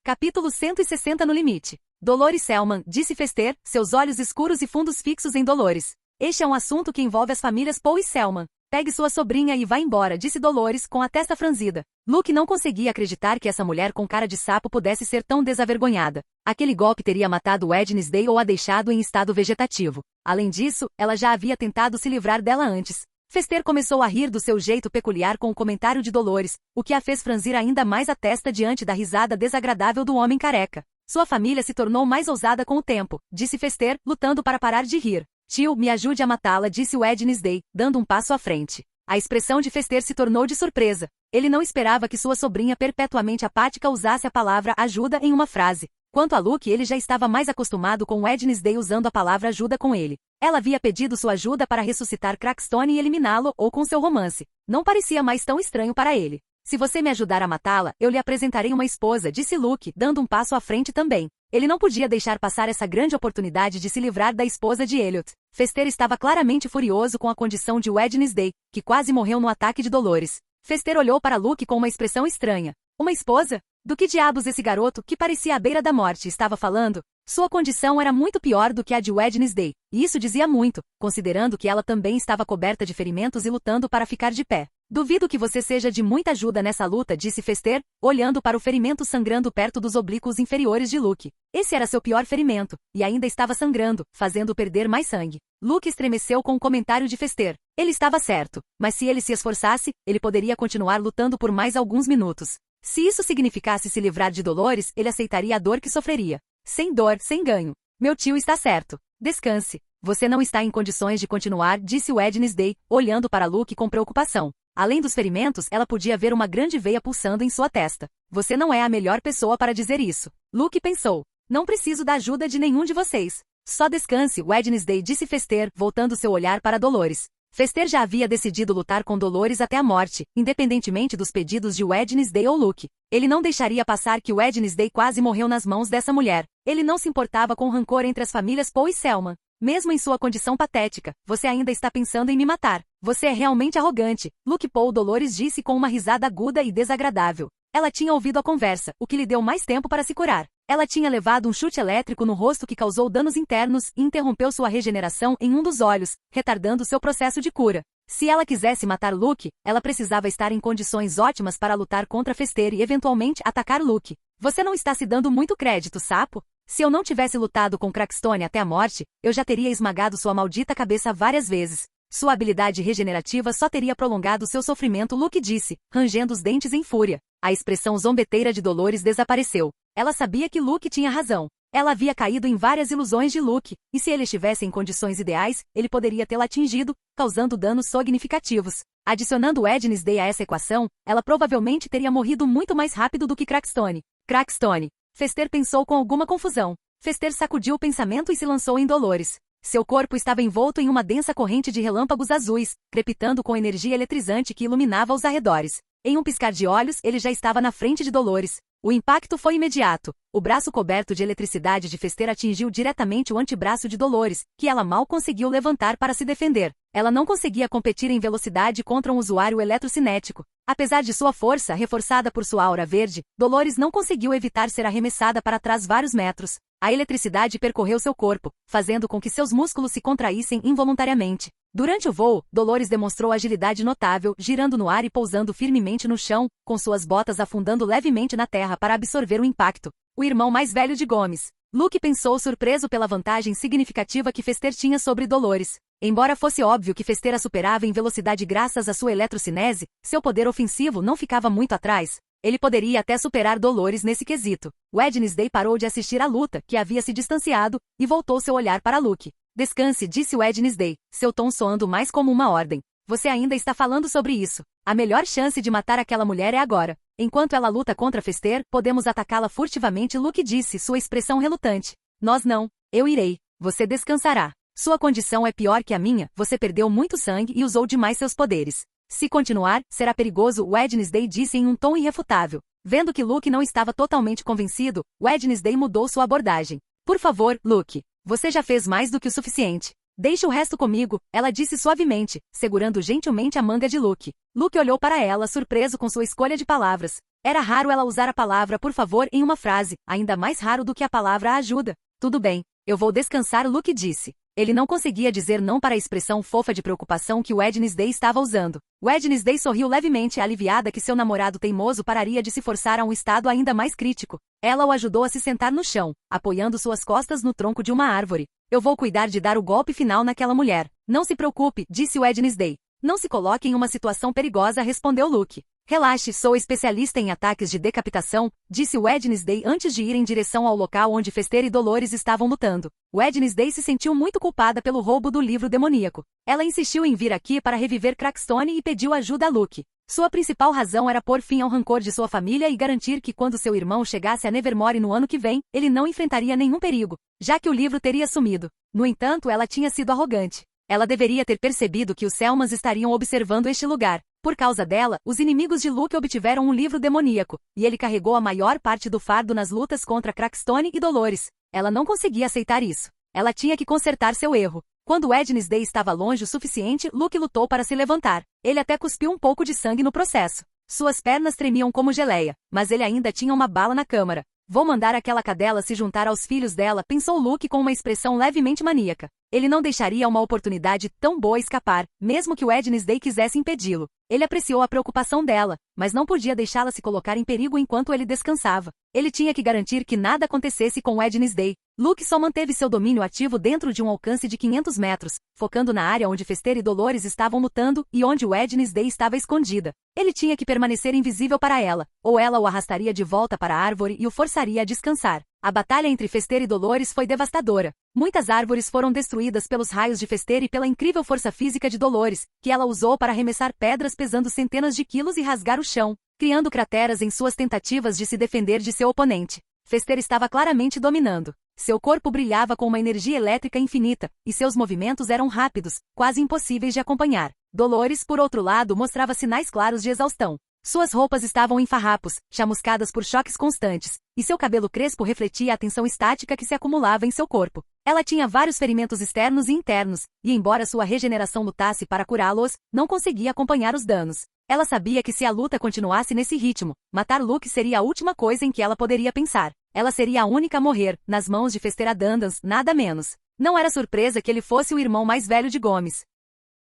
Capítulo 160 no limite. Dolores Selman, disse Fester, seus olhos escuros e fundos fixos em Dolores. Este é um assunto que envolve as famílias Poe e Selman. Pegue sua sobrinha e vá embora, disse Dolores com a testa franzida. Luke não conseguia acreditar que essa mulher com cara de sapo pudesse ser tão desavergonhada. Aquele golpe teria matado Wednesday ou a deixado em estado vegetativo. Além disso, ela já havia tentado se livrar dela antes. Fester começou a rir do seu jeito peculiar com o comentário de Dolores, o que a fez franzir ainda mais a testa diante da risada desagradável do homem careca. Sua família se tornou mais ousada com o tempo, disse Fester, lutando para parar de rir. Tio, me ajude a matá-la, disse Wednesday, dando um passo à frente. A expressão de Fester se tornou de surpresa. Ele não esperava que sua sobrinha perpetuamente apática usasse a palavra ajuda em uma frase. Quanto a Luke, ele já estava mais acostumado com Wednesday usando a palavra ajuda com ele. Ela havia pedido sua ajuda para ressuscitar Crackstone e eliminá-lo, ou com seu romance. Não parecia mais tão estranho para ele. Se você me ajudar a matá-la, eu lhe apresentarei uma esposa, disse Luke, dando um passo à frente também. Ele não podia deixar passar essa grande oportunidade de se livrar da esposa de Elliot. Fester estava claramente furioso com a condição de Wednesday, que quase morreu no ataque de Dolores. Fester olhou para Luke com uma expressão estranha. Uma esposa? Do que diabos esse garoto, que parecia à beira da morte, estava falando? Sua condição era muito pior do que a de Wednesday, e isso dizia muito, considerando que ela também estava coberta de ferimentos e lutando para ficar de pé. Duvido que você seja de muita ajuda nessa luta, disse Fester, olhando para o ferimento sangrando perto dos oblíquos inferiores de Luke. Esse era seu pior ferimento, e ainda estava sangrando, fazendo-o perder mais sangue. Luke estremeceu com o comentário de Fester. Ele estava certo, mas se ele se esforçasse, ele poderia continuar lutando por mais alguns minutos. Se isso significasse se livrar de Dolores, ele aceitaria a dor que sofreria. Sem dor, sem ganho. Meu tio está certo. Descanse. Você não está em condições de continuar, disse Wednesday, olhando para Luke com preocupação. Além dos ferimentos, ela podia ver uma grande veia pulsando em sua testa. Você não é a melhor pessoa para dizer isso. Luke pensou. Não preciso da ajuda de nenhum de vocês. Só descanse, Wednesday, disse Fester, voltando seu olhar para Dolores. Fester já havia decidido lutar com Dolores até a morte, independentemente dos pedidos de Wednesday ou Luke. Ele não deixaria passar que Wednesday quase morreu nas mãos dessa mulher. Ele não se importava com o rancor entre as famílias Poe e Selman. Mesmo em sua condição patética, você ainda está pensando em me matar. Você é realmente arrogante, Luke Poe, Dolores disse com uma risada aguda e desagradável. Ela tinha ouvido a conversa, o que lhe deu mais tempo para se curar. Ela tinha levado um chute elétrico no rosto que causou danos internos e interrompeu sua regeneração em um dos olhos, retardando seu processo de cura. Se ela quisesse matar Luke, ela precisava estar em condições ótimas para lutar contra Fester e eventualmente atacar Luke. Você não está se dando muito crédito, sapo? Se eu não tivesse lutado com Crackstone até a morte, eu já teria esmagado sua maldita cabeça várias vezes. Sua habilidade regenerativa só teria prolongado seu sofrimento, Luke disse, rangendo os dentes em fúria. A expressão zombeteira de Dolores desapareceu. Ela sabia que Luke tinha razão. Ela havia caído em várias ilusões de Luke, e se ele estivesse em condições ideais, ele poderia tê-la atingido, causando danos significativos. Adicionando Wednesday a essa equação, ela provavelmente teria morrido muito mais rápido do que Crackstone. Crackstone. Fester pensou com alguma confusão. Fester sacudiu o pensamento e se lançou em Dolores. Seu corpo estava envolto em uma densa corrente de relâmpagos azuis, crepitando com energia eletrizante que iluminava os arredores. Em um piscar de olhos, ele já estava na frente de Dolores. O impacto foi imediato. O braço coberto de eletricidade de Fester atingiu diretamente o antebraço de Dolores, que ela mal conseguiu levantar para se defender. Ela não conseguia competir em velocidade contra um usuário eletrocinético. Apesar de sua força reforçada por sua aura verde, Dolores não conseguiu evitar ser arremessada para trás vários metros. A eletricidade percorreu seu corpo, fazendo com que seus músculos se contraíssem involuntariamente. Durante o voo, Dolores demonstrou agilidade notável, girando no ar e pousando firmemente no chão, com suas botas afundando levemente na terra para absorver o impacto. O irmão mais velho de Gomes. Luke pensou surpreso pela vantagem significativa que Fester tinha sobre Dolores. Embora fosse óbvio que Fester a superava em velocidade graças à sua eletrocinese, seu poder ofensivo não ficava muito atrás. Ele poderia até superar Dolores nesse quesito. Wednesday parou de assistir à luta, que havia se distanciado, e voltou seu olhar para Luke. Descanse, disse Wednesday, seu tom soando mais como uma ordem. Você ainda está falando sobre isso. A melhor chance de matar aquela mulher é agora. Enquanto ela luta contra Fester, podemos atacá-la furtivamente, Luke disse, sua expressão relutante. Nós não. Eu irei. Você descansará. Sua condição é pior que a minha, você perdeu muito sangue e usou demais seus poderes. Se continuar, será perigoso, Wednesday disse em um tom irrefutável. Vendo que Luke não estava totalmente convencido, Wednesday mudou sua abordagem. Por favor, Luke. Você já fez mais do que o suficiente. Deixe o resto comigo, ela disse suavemente, segurando gentilmente a manga de Luke. Luke olhou para ela, surpreso com sua escolha de palavras. Era raro ela usar a palavra por favor em uma frase, ainda mais raro do que a palavra ajuda. Tudo bem, eu vou descansar, Luke disse. Ele não conseguia dizer não para a expressão fofa de preocupação que Wednesday estava usando. Wednesday sorriu levemente, aliviada que seu namorado teimoso pararia de se forçar a um estado ainda mais crítico. Ela o ajudou a se sentar no chão, apoiando suas costas no tronco de uma árvore. Eu vou cuidar de dar o golpe final naquela mulher. Não se preocupe, disse Wednesday. Não se coloque em uma situação perigosa, respondeu Luke. Relaxe, sou especialista em ataques de decapitação, disse Wednesday antes de ir em direção ao local onde Fester e Dolores estavam lutando. Wednesday se sentiu muito culpada pelo roubo do livro demoníaco. Ela insistiu em vir aqui para reviver Crackstone e pediu ajuda a Luke. Sua principal razão era pôr fim ao rancor de sua família e garantir que quando seu irmão chegasse a Nevermore no ano que vem, ele não enfrentaria nenhum perigo, já que o livro teria sumido. No entanto, ela tinha sido arrogante. Ela deveria ter percebido que os Selmas estariam observando este lugar. Por causa dela, os inimigos de Luke obtiveram um livro demoníaco, e ele carregou a maior parte do fardo nas lutas contra Crackstone e Dolores. Ela não conseguia aceitar isso. Ela tinha que consertar seu erro. Quando Wednesday estava longe o suficiente, Luke lutou para se levantar. Ele até cuspiu um pouco de sangue no processo. Suas pernas tremiam como geleia, mas ele ainda tinha uma bala na câmara. Vou mandar aquela cadela se juntar aos filhos dela, pensou Luke com uma expressão levemente maníaca. Ele não deixaria uma oportunidade tão boa escapar, mesmo que Wednesday quisesse impedi-lo. Ele apreciou a preocupação dela, mas não podia deixá-la se colocar em perigo enquanto ele descansava. Ele tinha que garantir que nada acontecesse com Wednesday. Luke só manteve seu domínio ativo dentro de um alcance de 500 metros, focando na área onde Fester e Dolores estavam lutando e onde Wednesday estava escondida. Ele tinha que permanecer invisível para ela, ou ela o arrastaria de volta para a árvore e o forçaria a descansar. A batalha entre Fester e Dolores foi devastadora. Muitas árvores foram destruídas pelos raios de Fester e pela incrível força física de Dolores, que ela usou para arremessar pedras pesando centenas de quilos e rasgar o chão, criando crateras em suas tentativas de se defender de seu oponente. Fester estava claramente dominando. Seu corpo brilhava com uma energia elétrica infinita, e seus movimentos eram rápidos, quase impossíveis de acompanhar. Dolores, por outro lado, mostrava sinais claros de exaustão. Suas roupas estavam em farrapos, chamuscadas por choques constantes, e seu cabelo crespo refletia a tensão estática que se acumulava em seu corpo. Ela tinha vários ferimentos externos e internos, e embora sua regeneração lutasse para curá-los, não conseguia acompanhar os danos. Ela sabia que se a luta continuasse nesse ritmo, matar Luke seria a última coisa em que ela poderia pensar. Ela seria a única a morrer, nas mãos de Fester Adandans, nada menos. Não era surpresa que ele fosse o irmão mais velho de Gomes.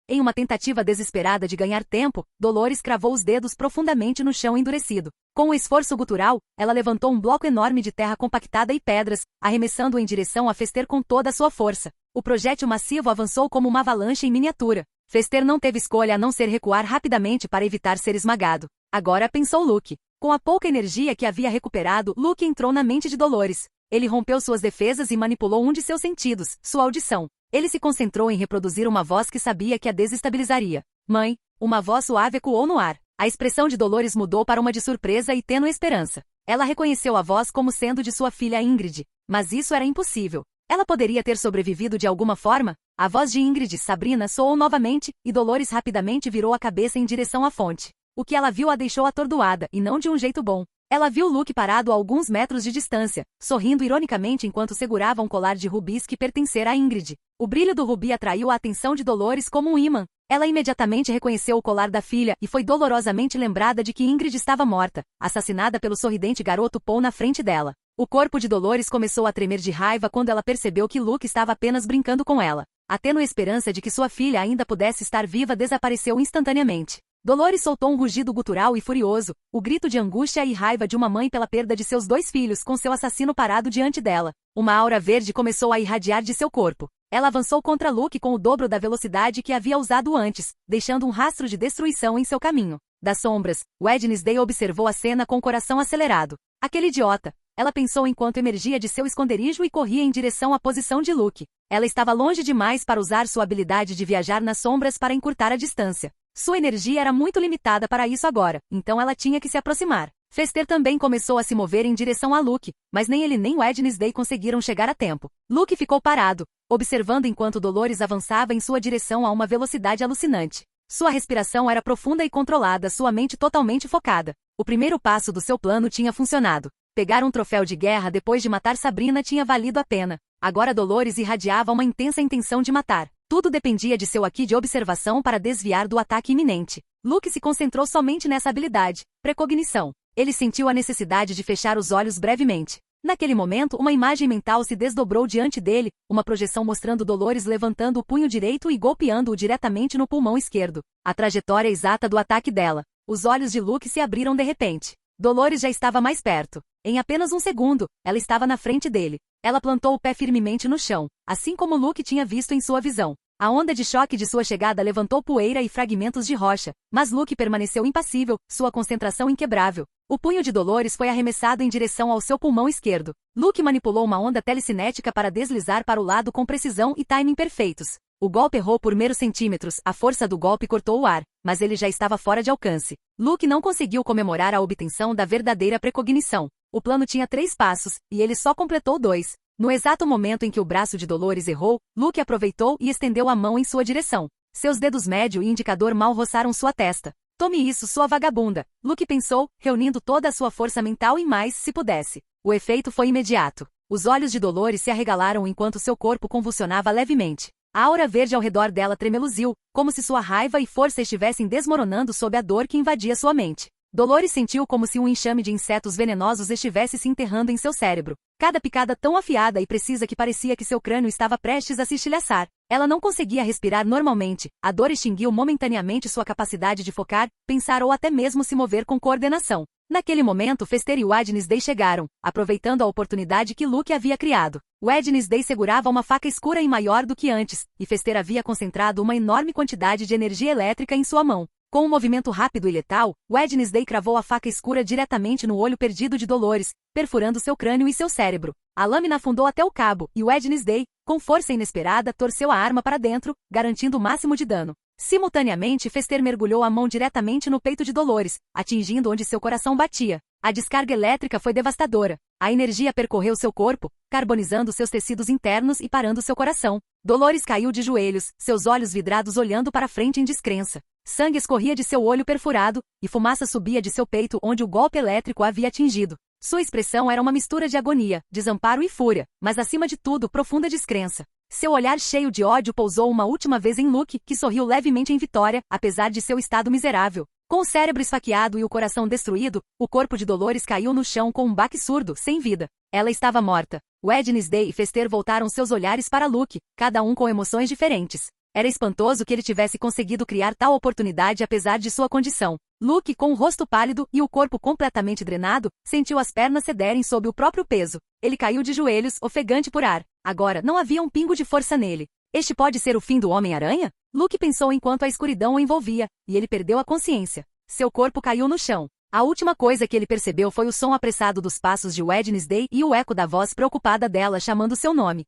Em uma tentativa desesperada de ganhar tempo, Dolores cravou os dedos profundamente no chão endurecido. Com um esforço gutural, ela levantou um bloco enorme de terra compactada e pedras, arremessando-o em direção a Fester com toda a sua força. O projétil massivo avançou como uma avalanche em miniatura. Fester não teve escolha a não ser recuar rapidamente para evitar ser esmagado. Agora pensou Luke. Com a pouca energia que havia recuperado, Luke entrou na mente de Dolores. Ele rompeu suas defesas e manipulou um de seus sentidos, sua audição. Ele se concentrou em reproduzir uma voz que sabia que a desestabilizaria. Mãe, uma voz suave ecoou no ar. A expressão de Dolores mudou para uma de surpresa e tênue esperança. Ela reconheceu a voz como sendo de sua filha Ingrid, mas isso era impossível. Ela poderia ter sobrevivido de alguma forma? A voz de Ingrid, Sabrina, soou novamente, e Dolores rapidamente virou a cabeça em direção à fonte. O que ela viu a deixou atordoada, e não de um jeito bom. Ela viu Luke parado a alguns metros de distância, sorrindo ironicamente enquanto segurava um colar de rubis que pertencera a Ingrid. O brilho do rubi atraiu a atenção de Dolores como um ímã. Ela imediatamente reconheceu o colar da filha e foi dolorosamente lembrada de que Ingrid estava morta, assassinada pelo sorridente garoto Paul na frente dela. O corpo de Dolores começou a tremer de raiva quando ela percebeu que Luke estava apenas brincando com ela. A tênue esperança de que sua filha ainda pudesse estar viva desapareceu instantaneamente. Dolores soltou um rugido gutural e furioso, o grito de angústia e raiva de uma mãe pela perda de seus 2 filhos com seu assassino parado diante dela. Uma aura verde começou a irradiar de seu corpo. Ela avançou contra Luke com o dobro da velocidade que havia usado antes, deixando um rastro de destruição em seu caminho. Das sombras, Wednesday observou a cena com o coração acelerado. Aquele idiota! Ela pensou enquanto emergia de seu esconderijo e corria em direção à posição de Luke. Ela estava longe demais para usar sua habilidade de viajar nas sombras para encurtar a distância. Sua energia era muito limitada para isso agora, então ela tinha que se aproximar. Fester também começou a se mover em direção a Luke, mas nem ele nem Wednesday conseguiram chegar a tempo. Luke ficou parado, observando enquanto Dolores avançava em sua direção a uma velocidade alucinante. Sua respiração era profunda e controlada, sua mente totalmente focada. O primeiro passo do seu plano tinha funcionado. Pegar um troféu de guerra depois de matar Sabrina tinha valido a pena. Agora Dolores irradiava uma intensa intenção de matar. Tudo dependia de seu aqui de observação para desviar do ataque iminente. Luke se concentrou somente nessa habilidade, precognição. Ele sentiu a necessidade de fechar os olhos brevemente. Naquele momento, uma imagem mental se desdobrou diante dele, uma projeção mostrando Dolores levantando o punho direito e golpeando-o diretamente no pulmão esquerdo. A trajetória exata do ataque dela. Os olhos de Luke se abriram de repente. Dolores já estava mais perto. Em apenas um segundo, ela estava na frente dele. Ela plantou o pé firmemente no chão, assim como Luke tinha visto em sua visão. A onda de choque de sua chegada levantou poeira e fragmentos de rocha, mas Luke permaneceu impassível, sua concentração inquebrável. O punho de Dolores foi arremessado em direção ao seu pulmão esquerdo. Luke manipulou uma onda telecinética para deslizar para o lado com precisão e timing perfeitos. O golpe errou por meros centímetros, a força do golpe cortou o ar, mas ele já estava fora de alcance. Luke não conseguiu comemorar a obtenção da verdadeira precognição. O plano tinha 3 passos, e ele só completou 2. No exato momento em que o braço de Dolores errou, Luke aproveitou e estendeu a mão em sua direção. Seus dedos médio e indicador mal roçaram sua testa. Tome isso, sua vagabunda, Luke pensou, reunindo toda a sua força mental e mais, se pudesse. O efeito foi imediato. Os olhos de Dolores se arregalaram enquanto seu corpo convulsionava levemente. A aura verde ao redor dela tremeluziu, como se sua raiva e força estivessem desmoronando sob a dor que invadia sua mente. Dolores sentiu como se um enxame de insetos venenosos estivesse se enterrando em seu cérebro. Cada picada tão afiada e precisa que parecia que seu crânio estava prestes a se estilhaçar. Ela não conseguia respirar normalmente. A dor extinguiu momentaneamente sua capacidade de focar, pensar ou até mesmo se mover com coordenação. Naquele momento, Fester e Wednesday chegaram, aproveitando a oportunidade que Luke havia criado. Wednesday segurava uma faca escura e maior do que antes, e Fester havia concentrado uma enorme quantidade de energia elétrica em sua mão. Com um movimento rápido e letal, Wednesday cravou a faca escura diretamente no olho perdido de Dolores, perfurando seu crânio e seu cérebro. A lâmina afundou até o cabo, e Wednesday, com força inesperada, torceu a arma para dentro, garantindo o máximo de dano. Simultaneamente, Fester mergulhou a mão diretamente no peito de Dolores, atingindo onde seu coração batia. A descarga elétrica foi devastadora. A energia percorreu seu corpo, carbonizando seus tecidos internos e parando seu coração. Dolores caiu de joelhos, seus olhos vidrados olhando para frente em descrença. Sangue escorria de seu olho perfurado, e fumaça subia de seu peito onde o golpe elétrico havia atingido. Sua expressão era uma mistura de agonia, desamparo e fúria, mas acima de tudo profunda descrença. Seu olhar cheio de ódio pousou uma última vez em Luke, que sorriu levemente em vitória, apesar de seu estado miserável. Com o cérebro esfaqueado e o coração destruído, o corpo de Dolores caiu no chão com um baque surdo, sem vida. Ela estava morta. Wednesday e Fester voltaram seus olhares para Luke, cada um com emoções diferentes. Era espantoso que ele tivesse conseguido criar tal oportunidade apesar de sua condição. Luke, com o rosto pálido e o corpo completamente drenado, sentiu as pernas cederem sob o próprio peso. Ele caiu de joelhos, ofegante por ar. Agora, não havia um pingo de força nele. Este pode ser o fim do Homem-Aranha? Luke pensou enquanto a escuridão o envolvia, e ele perdeu a consciência. Seu corpo caiu no chão. A última coisa que ele percebeu foi o som apressado dos passos de Wednesday e o eco da voz preocupada dela chamando seu nome.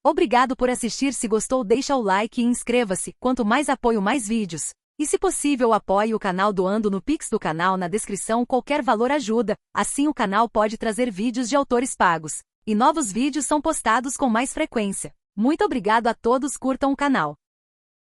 Obrigado por assistir. Se gostou, deixa o like e inscreva-se. Quanto mais apoio, mais vídeos. E se possível, apoie o canal doando no Pix do canal na descrição. Qualquer valor ajuda, assim o canal pode trazer vídeos de autores pagos. E novos vídeos são postados com mais frequência. Muito obrigado a todos, curtam o canal.